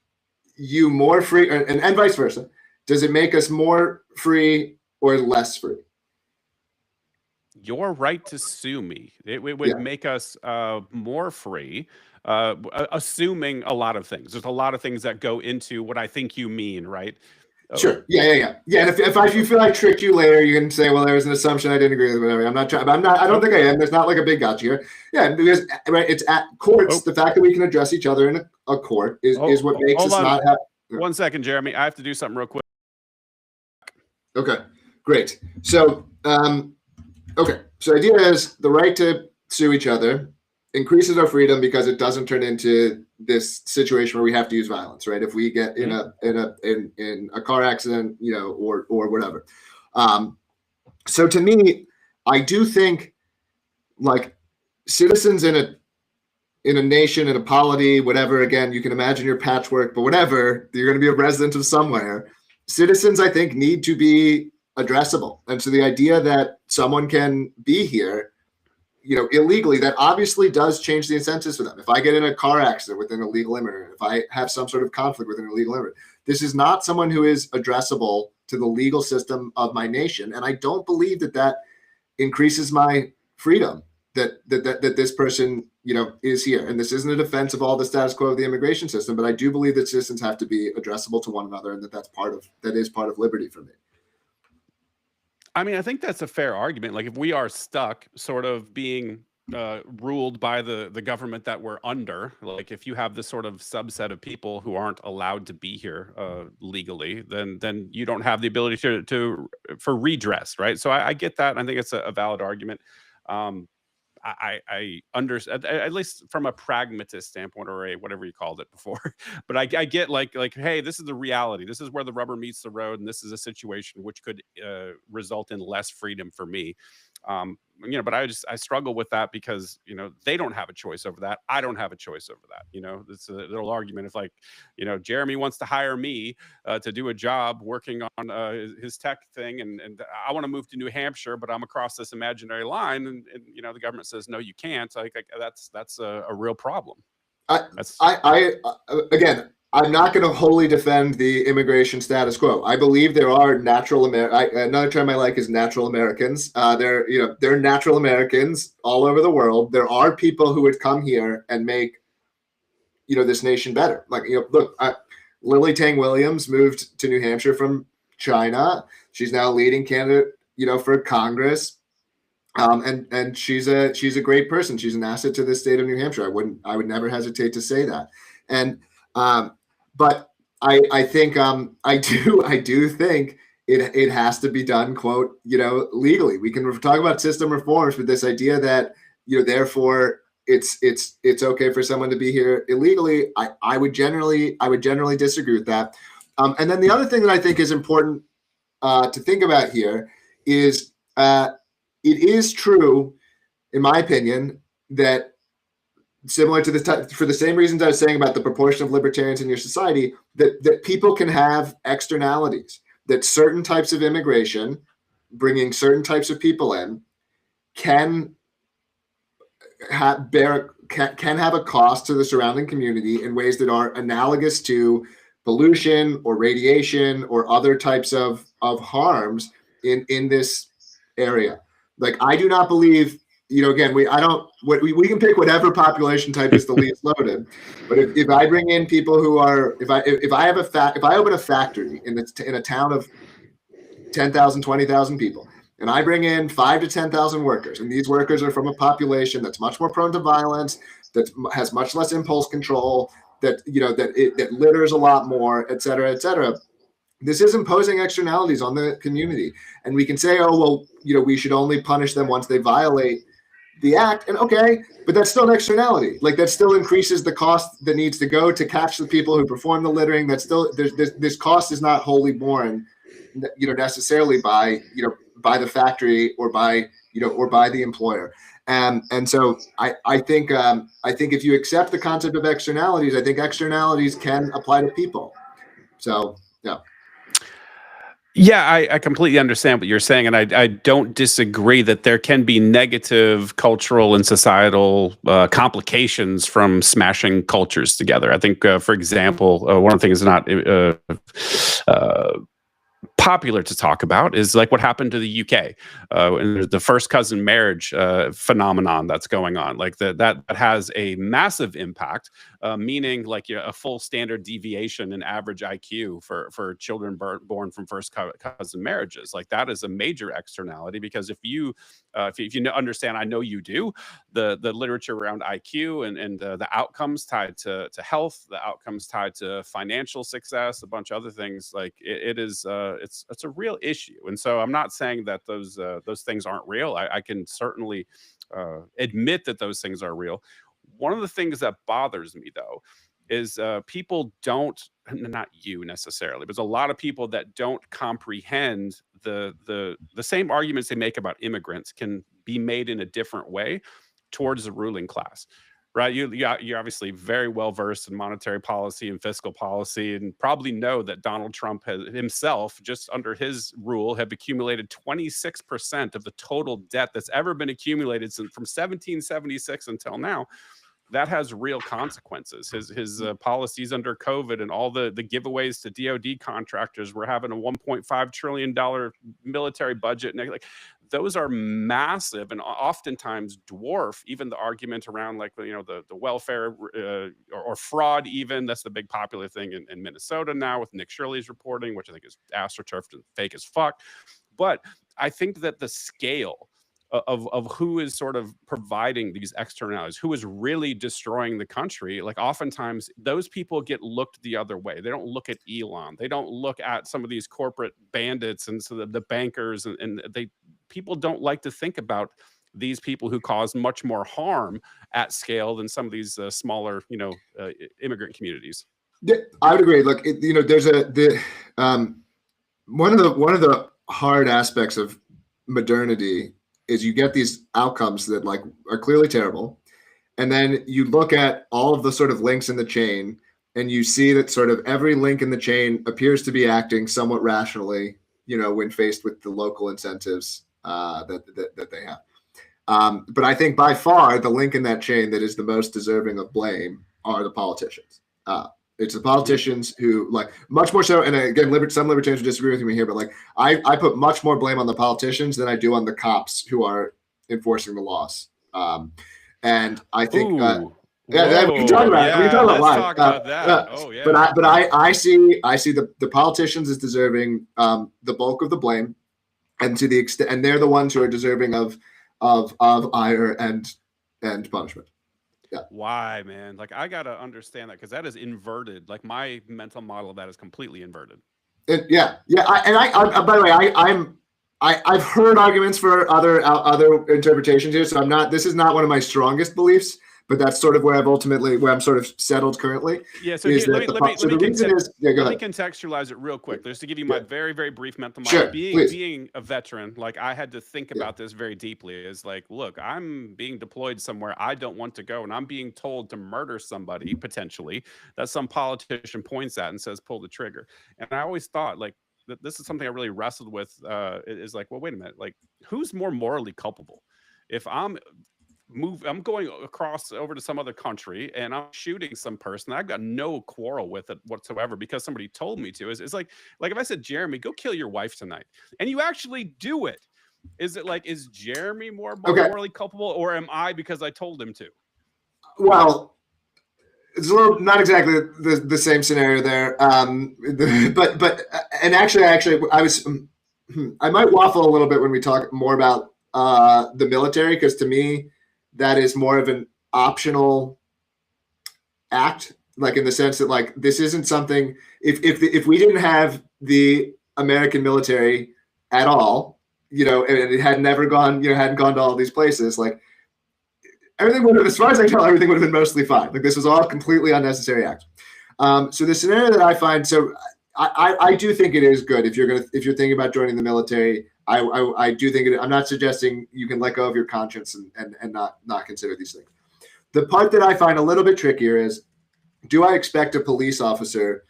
you more free, and vice versa? Does it make us more free or less free? Your right to sue me, it would make us more free, assuming a lot of things. There's a lot of things that go into what I think you mean, right? Sure. Yeah. And if you feel I tricked you later, you can say, well, there was an assumption I didn't agree with, whatever. I'm not trying, but I don't think I am. There's not like a big gotcha here. Yeah, because it's at courts. The fact that we can address each other in a court is what makes us not have. 1 second, Jeremy. I have to do something real quick. Okay, great. So, the idea is the right to sue each other increases our freedom because it doesn't turn into this situation where we have to use violence, right? If we get in a car accident, or whatever. So to me, I do think like citizens in a nation, in a polity, whatever. Again, you can imagine your patchwork, but whatever, you're going to be a resident of somewhere. Citizens, I think, need to be addressable. And so the idea that someone can be here, illegally, that obviously does change the incentives for them. If I get in a car accident with an illegal immigrant, if I have some sort of conflict with an illegal immigrant, this is not someone who is addressable to the legal system of my nation. And I don't believe that increases my freedom, that this person, is here. And this isn't a defense of all the status quo of the immigration system, but I do believe that citizens have to be addressable to one another, and that is part of liberty for me. I mean, I think that's a fair argument. Like, if we are stuck sort of being ruled by the government that we're under, like if you have this sort of subset of people who aren't allowed to be here legally, then you don't have the ability for redress, right? So I get that. I think it's a valid argument. I understand, at least from a pragmatist standpoint, or whatever you called it before. But I get like, hey, this is the reality. This is where the rubber meets the road, and this is a situation which could result in less freedom for me. But I struggle with that because, they don't have a choice over that. I don't have a choice over that. It's a little argument. If like, Jeremy wants to hire me to do a job working on his tech thing, and I want to move to New Hampshire, but I'm across this imaginary line, and the government says no, you can't. Like that's a real problem. Again, I'm not going to wholly defend the immigration status quo. I believe there are natural another term I like is natural Americans. There are natural Americans all over the world. There are people who would come here and make, this nation better. Like, look, Lily Tang Williams moved to New Hampshire from China. She's now a leading candidate, for Congress. And she's a great person. She's an asset to the state of New Hampshire. I would never hesitate to say that. And but I think I do think it has to be done, quote, legally. We can talk about system reforms, but this idea that therefore it's okay for someone to be here illegally, I would generally disagree with that. And then the other thing that I think is important to think about here is it is true, in my opinion, that similar to for the same reasons I was saying about the proportion of libertarians in your society, that people can have externalities, that certain types of immigration, bringing certain types of people in, can have a cost to the surrounding community in ways that are analogous to pollution or radiation or other types of harms in this area. Like, I do not believe, again, we can pick whatever population type is the least loaded, but if I bring in people who are, if I open a factory in a town of 10,000, 20,000 people, and I bring in 5,000 to 10,000 workers, and these workers are from a population that's much more prone to violence, that has much less impulse control, that litters a lot more, et cetera, et cetera. This is imposing externalities on the community. And we can say, oh, well, we should only punish them once they violate the act. And okay, but that's still an externality. Like, that still increases the cost that needs to go to catch the people who perform the littering. That's still, this cost is not wholly borne, necessarily by the factory or by the employer. And so I think if you accept the concept of externalities, I think externalities can apply to people. So, yeah. Yeah, I completely understand what you're saying, and I don't disagree that there can be negative cultural and societal complications from smashing cultures together. I think, for example, one of the things not popular to talk about is like what happened to the UK, and the first cousin marriage phenomenon that's going on. Like that has a massive impact, meaning like a full standard deviation in average IQ for children born from first cousin marriages. Like, that is a major externality, because if you understand, I know you do, the literature around IQ and the outcomes tied to health, the outcomes tied to financial success, a bunch of other things, like it's a real issue. And so I'm not saying that those things aren't real. I can certainly admit that those things are real. One of the things that bothers me, though, is people don't, not you necessarily, but there's a lot of people that don't comprehend the same arguments they make about immigrants can be made in a different way towards the ruling class. Right, you're obviously very well versed in monetary policy and fiscal policy, and probably know that Donald Trump has himself, just under his rule, have accumulated 26% of the total debt that's ever been accumulated from 1776 until now. That has real consequences. His policies under COVID and all the giveaways to DoD contractors. We're having a $1.5 trillion military budget, and like, those are massive and oftentimes dwarf even the argument around, like, the welfare or fraud. Even that's the big popular thing in Minnesota now with Nick Shirley's reporting, which I think is astroturfed and fake as fuck. But I think that the scale of who is sort of providing these externalities, who is really destroying the country, like, oftentimes those people get looked the other way. They don't look at Elon. They don't look at some of these corporate bandits and so the bankers, and people don't like to think about these people who cause much more harm at scale than some of these smaller, immigrant communities. I would agree. Look, there's one of the hard aspects of modernity is you get these outcomes that like are clearly terrible. And then you look at all of the sort of links in the chain, and you see that sort of every link in the chain appears to be acting somewhat rationally, when faced with the local incentives that they have. But I think by far the link in that chain that is the most deserving of blame are the politicians. It's the politicians who, like, much more so, and again, some libertarians will disagree with me here, but like I put much more blame on the politicians than I do on the cops who are enforcing the laws. And I think, we can talk about it. We can talk about why. Talk about that. Yeah. But I see the politicians as deserving the bulk of the blame, and to the extent, and they're the ones who are deserving of ire and punishment. Yeah. Why, man? Like, I gotta understand that, because that is inverted. Like, my mental model of that is completely inverted. By the way, I've heard arguments for other interpretations here, so this is not one of my strongest beliefs, but that's sort of where I'm sort of settled currently. Yeah. So let me contextualize it real quick, just to give you my very, very brief mental model. Sure, being a veteran, like, I had to think about this very deeply. Is like, look, I'm being deployed somewhere I don't want to go, and I'm being told to murder somebody potentially that some politician points at and says, pull the trigger. And I always thought, like, this is something I really wrestled with, is like, well, wait a minute, like, who's more morally culpable? If I'm going across over to some other country and I'm shooting some person, I've got no quarrel with it whatsoever because somebody told me to. It's like if I said, Jeremy, go kill your wife tonight, and you actually do it, is it like, is Jeremy more morally culpable, or am I because I told him to? Well, it's a little, not exactly the same scenario there. But actually, I might waffle a little bit when we talk more about the military, because to me, that is more of an optional act, like, in the sense that, like, this isn't something, if we didn't have the American military at all, and it had never gone, hadn't gone to all these places, like, everything would have, as far as I can tell, everything would have been mostly fine. Like, this was all completely unnecessary act. So the scenario that I find, so I do think it is good if you're thinking about joining the military. I do think I'm not suggesting you can let go of your conscience and not consider these things. The part that I find a little bit trickier is, do I expect a police officer,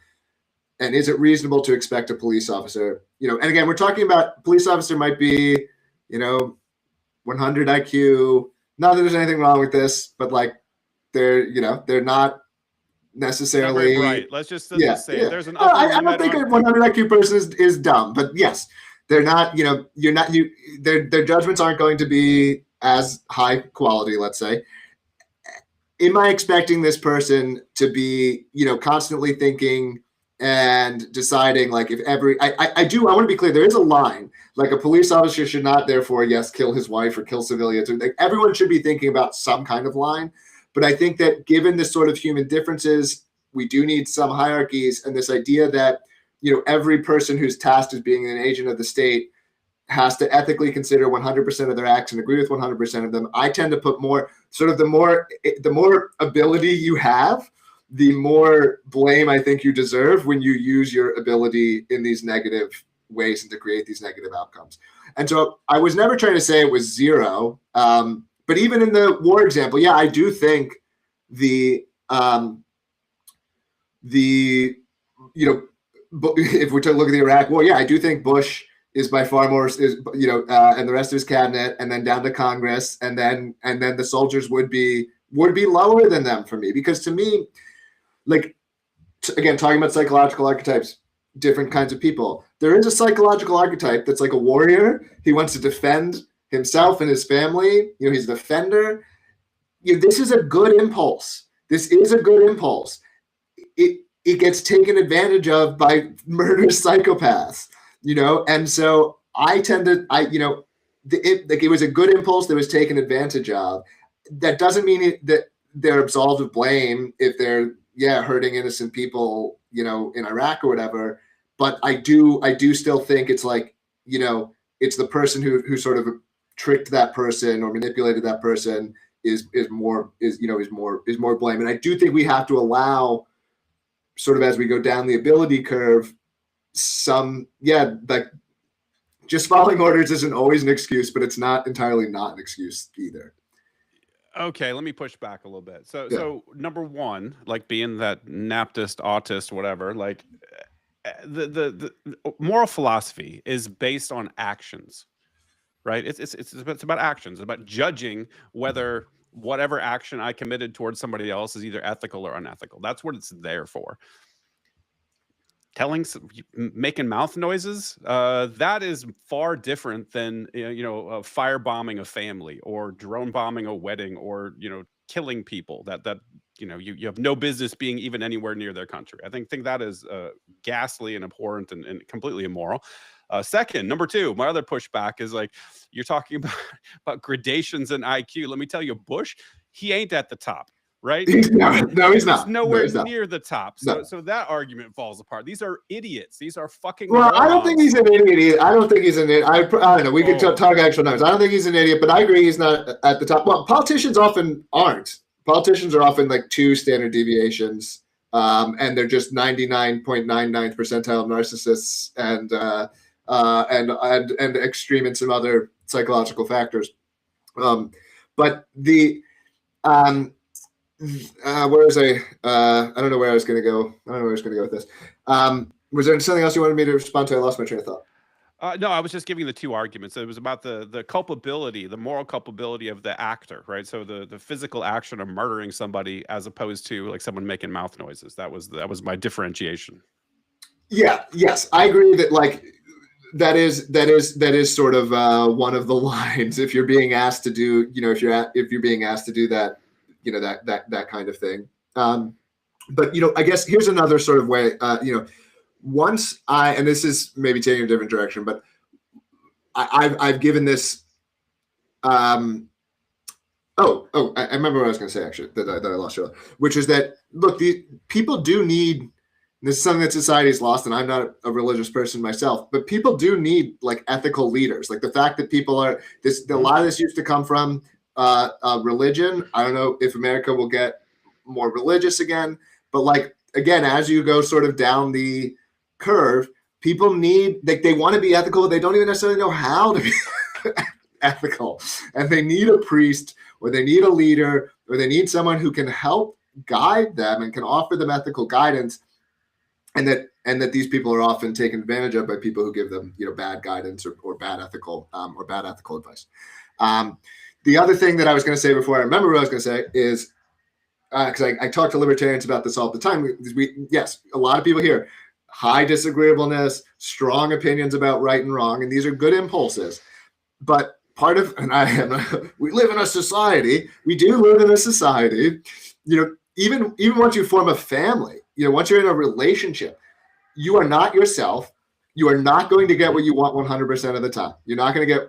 and is it reasonable to expect a police officer, and again, we're talking about, police officer might be, 100 IQ, not that there's anything wrong with this, but like, they're not necessarily right. Let's just say there's an I don't think a 100 IQ person is dumb, but yes, they're not, their judgments aren't going to be as high quality, let's say. Am I expecting this person to be, constantly thinking and deciding, like, if I want to be clear, there is a line, like, a police officer should not therefore, kill his wife or kill civilians. Like, everyone should be thinking about some kind of line. But I think that given the sort of human differences, we do need some hierarchies, and this idea that, every person who's tasked as being an agent of the state has to ethically consider 100% of their acts and agree with 100% of them. I tend to put more, sort of, the more ability you have, the more blame I think you deserve when you use your ability in these negative ways and to create these negative outcomes. And so I was never trying to say it was zero. But even in the war example, I do think if we look at the Iraq war, I do think Bush is by far more, and the rest of his cabinet, and then down to Congress, and then the soldiers would be lower than them for me, because to me, like, again, talking about psychological archetypes, different kinds of people, there is a psychological archetype that's like a warrior. He wants to defend himself and his family. He's a defender. This is a good impulse. This is a good impulse. It gets taken advantage of by murderous psychopaths, and so I tend to, it was a good impulse that was taken advantage of. That doesn't mean that they're absolved of blame if they're, hurting innocent people, in Iraq or whatever. But I do still think it's like, it's the person who sort of tricked that person or manipulated that person is more blame. And I do think we have to allow, sort of, as we go down the ability curve, some, like, just following orders isn't always an excuse, but it's not entirely not an excuse either. Okay, let me push back a little bit. So, Yeah. so number one, like being that naptist, autist, whatever, like the moral philosophy is based on actions, right? It's about actions, it's about judging whether whatever action I committed towards somebody else is either ethical or unethical. That's what it's there for. Making mouth noises, that is far different than firebombing a family or drone bombing a wedding or killing people that you have no business being even anywhere near their country. I think that is ghastly and abhorrent and completely immoral. Second, number two, my other pushback is like you're talking about gradations in IQ. Let me tell you, Bush, he ain't at the top. Right? He's not. No, he's not. Nowhere No, he's not. near the top. So, so that argument falls apart. These are idiots. These are fucking. Well, morons. I don't think he's an idiot. I don't think he's an idiot. I don't know. We could talk actual numbers. I don't think he's an idiot, but I agree he's not at the top. Well, politicians often aren't. Politicians are often like 2 standard deviations, and they're just 99.99th percentile narcissists and extreme in some other psychological factors. But the where is I don't know where I was going to go. I don't know where I was going to go with this. Was there something else you wanted me to respond to? I lost my train of thought. No, I was just giving the two arguments. It was about the culpability, the moral culpability of the actor, right? So the physical action of murdering somebody as opposed to like someone making mouth noises. That was my differentiation. Yeah. Yes, I agree that like that is sort of one of the lines. If you're being asked to do, if you're being asked to do that. That kind of thing. But I guess here's another sort of way. Once and this is maybe taking a different direction, but I've given this. I remember what I was going to say actually that I lost earlier, which is that look, the people do need. This is something that society's lost, and I'm not a religious person myself, but people do need like ethical leaders. Like the fact that people are this. A lot of this used to come from. Religion. I don't know if America will get more religious again, but like again, as you go sort of down the curve, people need they want to be ethical, but they don't even necessarily know how to be ethical, and they need a priest or they need a leader or they need someone who can help guide them and can offer them ethical guidance, and that these people are often taken advantage of by people who give them bad guidance or bad ethical advice. The other thing that I was going to say before I remember what I was going to say is because I talk to libertarians about this all the time. Yes, a lot of people here, high disagreeableness, strong opinions about right and wrong, and these are good impulses. But part of, we live in a society. We do live in a society. Even once you form a family, once you're in a relationship, you are not yourself. You are not going to get what you want 100% of the time. You're not going to get,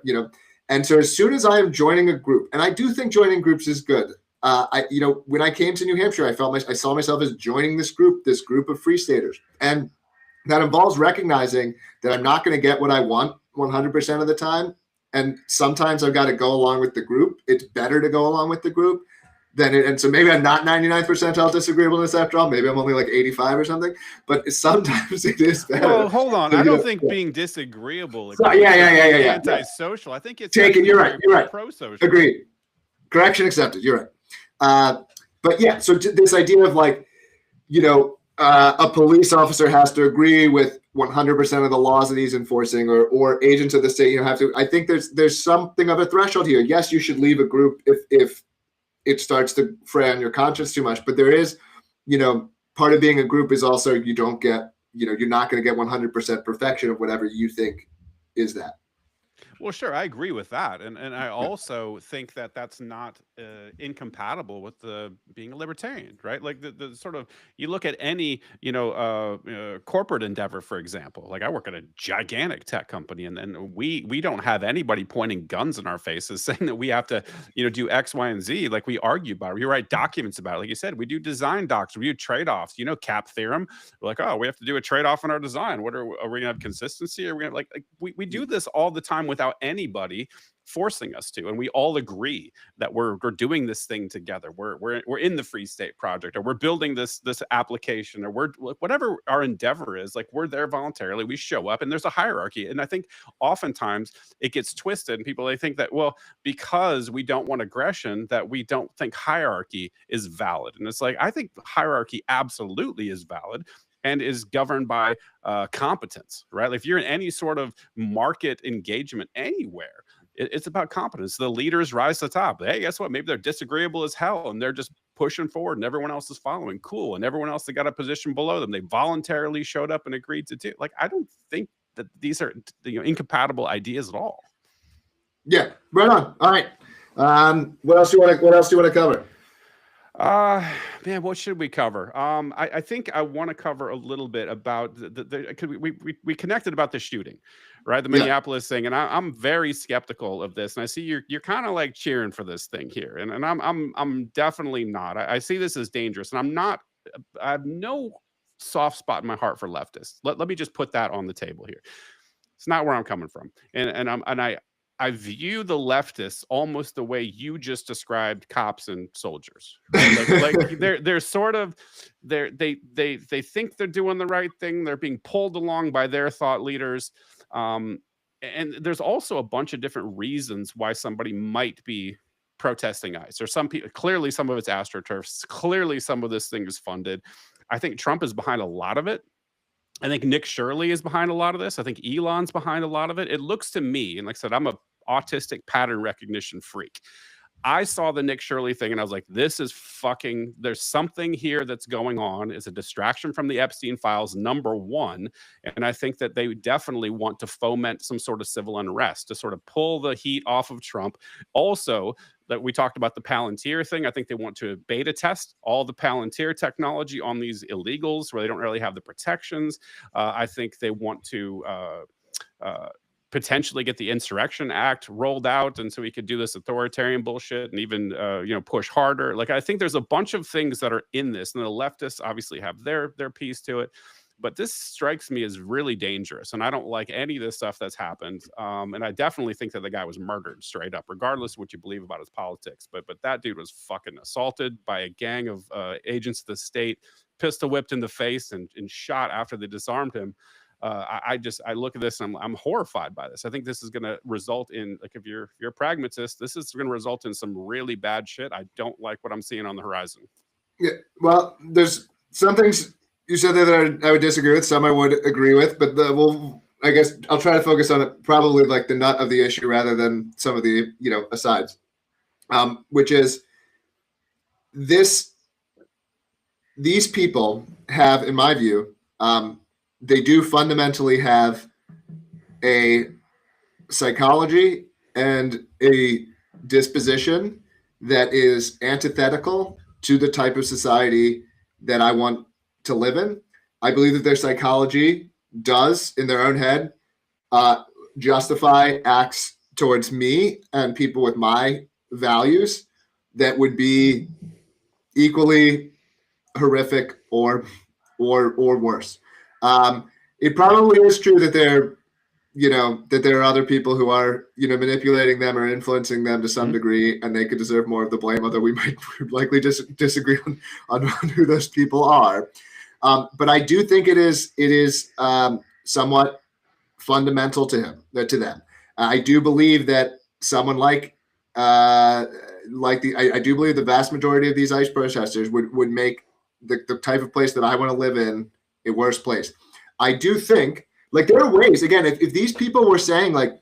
And so as soon as I am joining a group, and I do think joining groups is good. When I came to New Hampshire, I saw myself as joining this group of free staters. And that involves recognizing that I'm not going to get what I want 100% of the time. And sometimes I've got to go along with the group. It's better to go along with the group and so maybe I'm not 99th percentile disagreeableness after all. Maybe I'm only like 85 or something. But sometimes it is better. Well, hold on. I don't think being disagreeable. Antisocial. I think it's you're right. Pro-social. Agreed. Correction accepted. You're right. But yeah, so this idea of like, a police officer has to agree with 100% of the laws that he's enforcing, or agents of the state, have to. I think there's something of a threshold here. Yes, you should leave a group if it starts to fray on your conscience too much. But there is, part of being a group is also you don't get, you're not going to get 100% perfection of whatever you think is that. Well, sure, I agree with that, and I also think that that's not incompatible with being a libertarian, right? Like the sort of you look at any corporate endeavor, for example. Like I work at a gigantic tech company, and we don't have anybody pointing guns in our faces saying that we have to do X, Y, and Z. Like we argue about it, we write documents about it. Like you said, we do design docs, we do trade-offs. CAP theorem. We're like, oh, we have to do a trade-off in our design. Are we gonna have consistency? Are we gonna we do this all the time without anybody forcing us to, and we all agree that we're doing this thing together. We're in the Free State Project, or we're building this application, or we're whatever our endeavor is. Like, we're there voluntarily. We show up, and there's a hierarchy. And I think oftentimes it gets twisted, and people, they think that, well, because we don't want aggression, that we don't think hierarchy is valid. And it's like, I think hierarchy absolutely is valid and is governed by competence, right? Like, if you're in any sort of market engagement anywhere, it's about competence. The leaders rise to the top. Hey, guess what? Maybe they're disagreeable as hell, and they're just pushing forward, and everyone else is following. Cool. And everyone else that got a position below them, they voluntarily showed up and agreed to do. Like, I don't think that these are, incompatible ideas at all. Yeah, right on. All right. What else do you want to cover? Man, what should we cover? I think I want to cover a little bit about we connected about the shooting, right? The Minneapolis thing, and I'm very skeptical of this. And I see you're kind of like cheering for this thing here, and I'm definitely not. I see this as dangerous, and I have no soft spot in my heart for leftists. Let me just put that on the table here. It's not where I'm coming from, and I view the leftists almost the way you just described cops and soldiers. Right? Like they're sort of they think they're doing the right thing. They're being pulled along by their thought leaders, and there's also a bunch of different reasons why somebody might be protesting ICE. Or some people, clearly some of it's astroturfs. Clearly some of this thing is funded. I think Trump is behind a lot of it. I think Nick Shirley is behind a lot of this. I think Elon's behind a lot of it. It looks to me, and like I said, I'm a autistic pattern recognition freak. I saw the Nick Shirley thing and I was like, this is fucking, there's something here that's going on. It's a distraction from the Epstein files, number one. And I think that they definitely want to foment some sort of civil unrest to sort of pull the heat off of Trump. Also, that we talked about the Palantir thing. I think they want to beta test all the Palantir technology on these illegals where they don't really have the protections. I think they want to potentially get the Insurrection Act rolled out, and so we could do this authoritarian bullshit and even push harder. Like, I think there's a bunch of things that are in this, and the leftists obviously have their piece to it. But this strikes me as really dangerous, and I don't like any of this stuff that's happened. And I definitely think that the guy was murdered straight up, regardless of what you believe about his politics. But that dude was fucking assaulted by a gang of agents of the state, pistol whipped in the face, and shot after they disarmed him. I look at this and I'm horrified by this. I think this is going to result in, like, if you're a pragmatist, this is going to result in some really bad shit. I don't like what I'm seeing on the horizon. Yeah, well, there's some things you said that I would disagree with, some I would agree with, but I guess I'll try to focus on it, probably like the nut of the issue rather than some of the asides, which is these people have, in my view, they do fundamentally have a psychology and a disposition that is antithetical to the type of society that I want to live in. I believe that their psychology does, in their own head, justify acts towards me and people with my values that would be equally horrific or worse. It probably is true that there are other people who are, manipulating them or influencing them to some degree, and they could deserve more of the blame, although we might likely disagree on who those people are. But I do think it is somewhat fundamental to them. I do believe that someone I do believe the vast majority of these ICE protesters would make the type of place that I want to live in a worse place. I do think, like, there are ways, again, if these people were saying, like,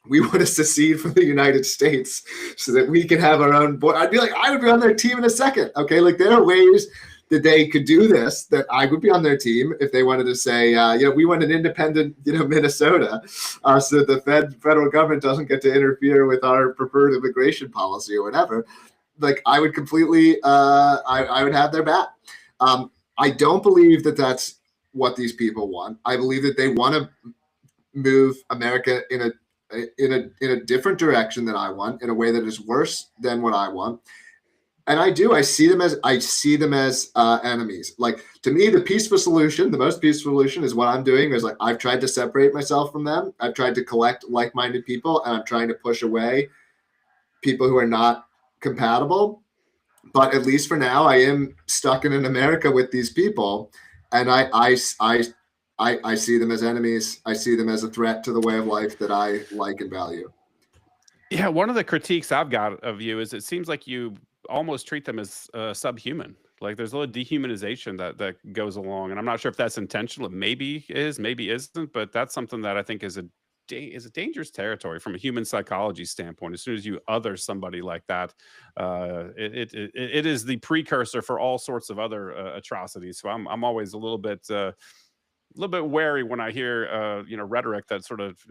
we want to secede from the United States so that we can have our own board, I would be on their team in a second. Okay. Like, there are ways that they could do this, that I would be on their team if they wanted to say, we want an independent, Minnesota, so the federal government doesn't get to interfere with our preferred immigration policy or whatever. Like, I would completely, I would have their back. I don't believe that that's what these people want. I believe that they want to move America in a different direction than I want, in a way that is worse than what I want. and I see them as enemies. Like, to me, the peaceful solution, the most peaceful solution, is what I'm doing. Is like, I've tried to separate myself from them. I've tried to collect like-minded people, and I'm trying to push away people who are not compatible. But at least for now, I am stuck in America with these people, and I see them as enemies. I see them as a threat to the way of life that I like and value. Yeah, one of the critiques I've got of you is it seems like you almost treat them as subhuman. Like there's a little dehumanization that goes along, and I'm not sure if that's intentional. It maybe is, maybe isn't, but that's something that I think is a dangerous territory from a human psychology standpoint. As soon as you other somebody like that, it is the precursor for all sorts of other atrocities. So I'm always a little bit wary when I hear rhetoric that sort of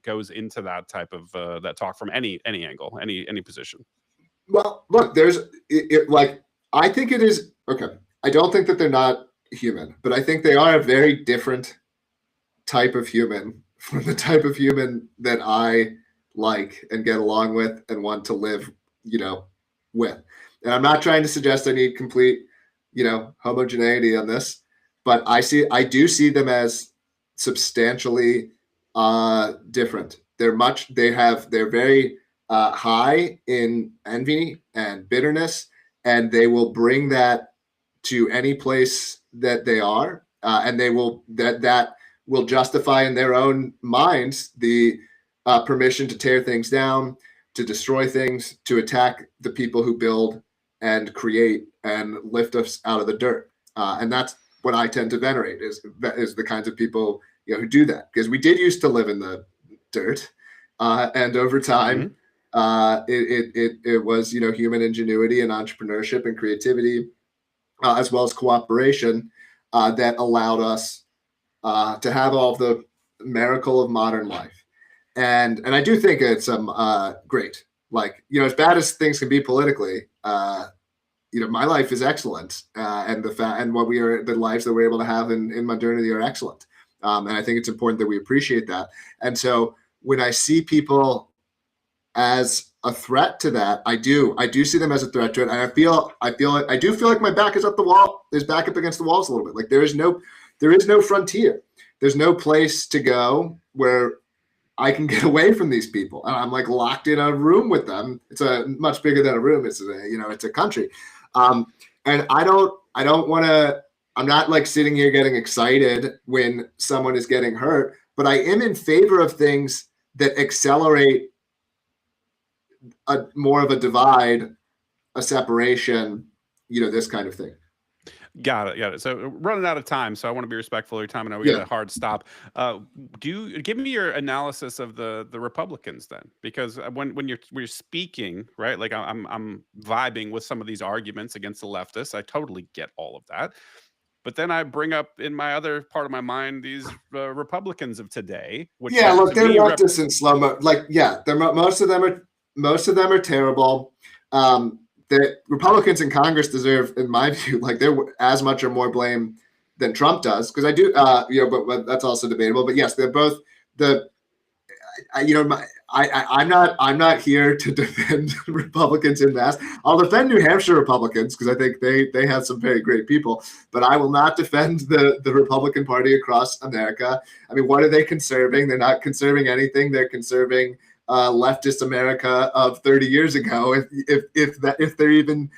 goes into that type of that talk from any angle, any position. Well, look, there's like, I think it is okay. I don't think that they're not human, but I think they are a very different type of human from the type of human that I like and get along with and want to live, with. And I'm not trying to suggest I need complete, homogeneity on this, but I do see them as substantially different. They're very high in envy and bitterness, and they will bring that to any place that they are, and they will that will justify in their own minds the permission to tear things down, to destroy things, to attack the people who build and create and lift us out of the dirt. And that's what I tend to venerate is the kinds of people who do that, because we did used to live in the dirt, and over time, it was human ingenuity and entrepreneurship and creativity, as well as cooperation, that allowed us to have all of the miracle of modern life. And I do think it's great. Like, as bad as things can be politically, my life is excellent, and the lives that we're able to have in modernity are excellent. And I think it's important that we appreciate that. And so when I see people as a threat to that, I do see them as a threat to it. And I do feel like my back is back up against the walls a little bit. Like there is no frontier. There's no place to go where I can get away from these people. And I'm like locked in a room with them. It's a much bigger than a room. It's a country. And I don't want to, I'm not like sitting here getting excited when someone is getting hurt, but I am in favor of things that accelerate more of a divide, a separation, this kind of thing. Got it. So running out of time, so I want to be respectful of your time. I know we got a hard stop. Give me your analysis of the Republicans then, because when you're speaking, right? Like I'm vibing with some of these arguments against the leftists. I totally get all of that. But then I bring up in my other part of my mind these Republicans of today, which look, they're leftists in slow mo. Like, most of them are terrible. The Republicans in Congress deserve, in my view, like they're as much or more blame than Trump does. Because I do, but that's also debatable. But yes, they're both I'm not here to defend Republicans in mass. I'll defend New Hampshire Republicans because I think they have some very great people, but I will not defend the Republican Party across America. I mean, what are they conserving? They're not conserving anything. They're conserving leftist America of 30 years ago, if they're even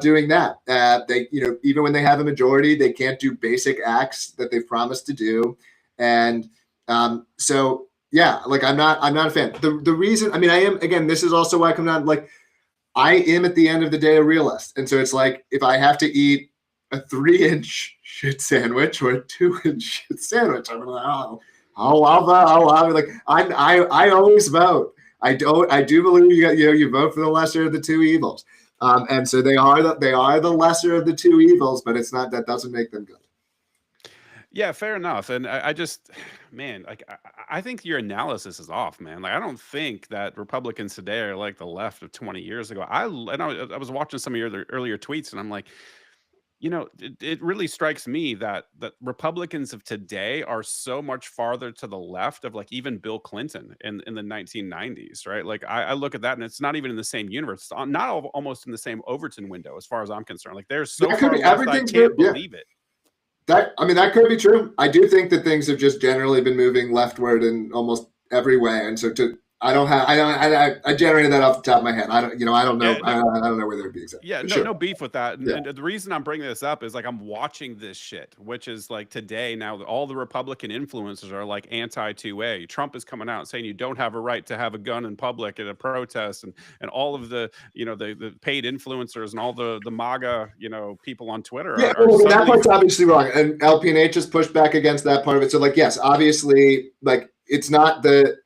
doing that. They even when they have a majority, they can't do basic acts that they've promised to do, and so. Yeah, like I'm not a fan. The reason, I mean, I am, again, this is also why I come down, like, I am at the end of the day a realist. And so it's like, if I have to eat a 3-inch shit sandwich or a 2-inch shit sandwich, I'm like, I'll like, I always vote. I do believe you vote for the lesser of the two evils. And so they are the lesser of the two evils, but that doesn't make them good. Yeah, fair enough. And I just, man, like I think your analysis is off, man. Like I don't think that Republicans today are like the left of 20 years ago. I was watching some of your earlier tweets, and I'm like, You know, it really strikes me that Republicans of today are so much farther to the left of like even Bill Clinton in the 1990s, right? Like I look at that and it's not even in the same universe. It's not almost in the same Overton window as far as I'm concerned. Like they're so That could far be left, I everything's moved. can't Yeah, believe it. that could be true. I do think that things have just generally been moving leftward in almost every way, and so to I don't have I generated that off the top of my head. I don't I don't know Yeah, no, I don't know whether it'd be exact. yeah, But no, sure. no beef with that. And, Yeah. and the reason I'm bringing this up is like I'm watching this shit, which is like today now all the Republican influencers are like anti 2A. Trump is coming out saying you don't have a right to have a gun in public at a protest, and all of the the paid influencers and all the MAGA people on Twitter Yeah, are well, that suddenly part's obviously wrong, and LPNH has pushed back against that part of it. So, like, yes, obviously, like, it's not the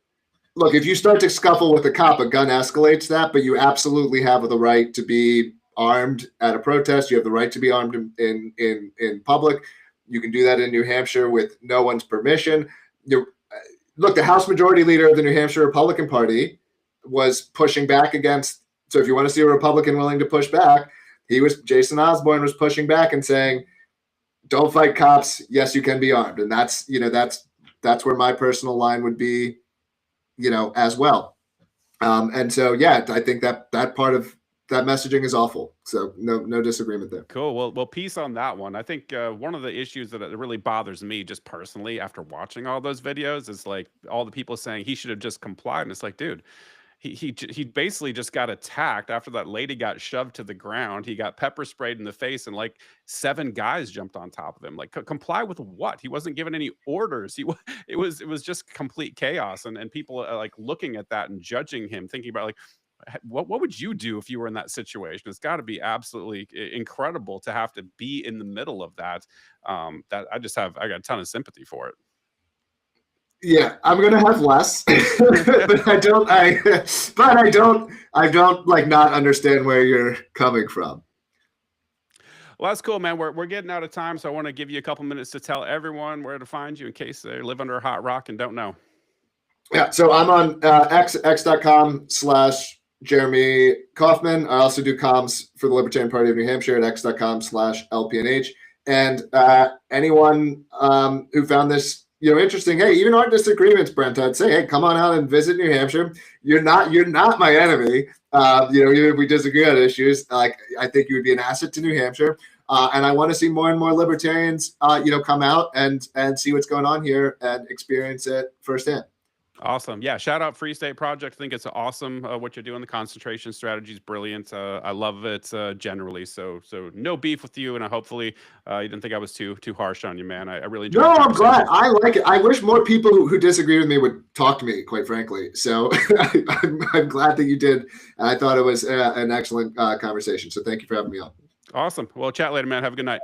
look. If you start to scuffle with a cop, a gun escalates that, but you absolutely have the right to be armed at a protest. You have the right to be armed in public. You can do that in New Hampshire with no one's permission. Look, the House Majority Leader of the New Hampshire Republican Party was pushing back against. So, if you want to see a Republican willing to push back, Jason Osborne was pushing back and saying, "Don't fight cops. Yes, you can be armed," and that's where my personal line would be, as well. And so, yeah, I think that part of that messaging is awful. So no disagreement there. cool. Well, peace on that one. I think one of the issues that really bothers me, just personally, after watching all those videos, is like all the people saying he should have just complied, and it's like, dude. He basically just got attacked after that lady got shoved to the ground. He got pepper sprayed in the face, and like 7 guys jumped on top of him. Like comply with what? He wasn't given any orders. It was just complete chaos, and people are like looking at that and judging him, thinking about like what would you do if you were in that situation? It's got to be absolutely incredible to have to be in the middle of that. That I got a ton of sympathy for it. Yeah, I'm gonna have less, but I don't like not understand where you're coming from. Well, that's cool, man. We're getting out of time, so I want to give you a couple minutes to tell everyone where to find you in case they live under a hot rock and don't know. Yeah, so I'm on x.com/Jeremy Kaufmann. I also do comms for the Libertarian Party of New Hampshire at x.com/LPNH. And anyone who found this interesting, hey, even our disagreements, Brent, I'd say, hey, come on out and visit New Hampshire. You're not my enemy. Even if we disagree on issues, like I think you would be an asset to New Hampshire. And I want to see more and more libertarians, come out and see what's going on here and experience it firsthand. Awesome. Yeah. Shout out Free State Project. I think it's awesome what you're doing. The concentration strategy is brilliant. I love it generally. So no beef with you. And hopefully you didn't think I was too harsh on you, man. I really enjoyed it. No, I'm glad. I like it. I wish more people who disagree with me would talk to me, quite frankly. So I'm glad that you did. I thought it was an excellent conversation. So thank you for having me on. Awesome. Well, chat later, man. Have a good night.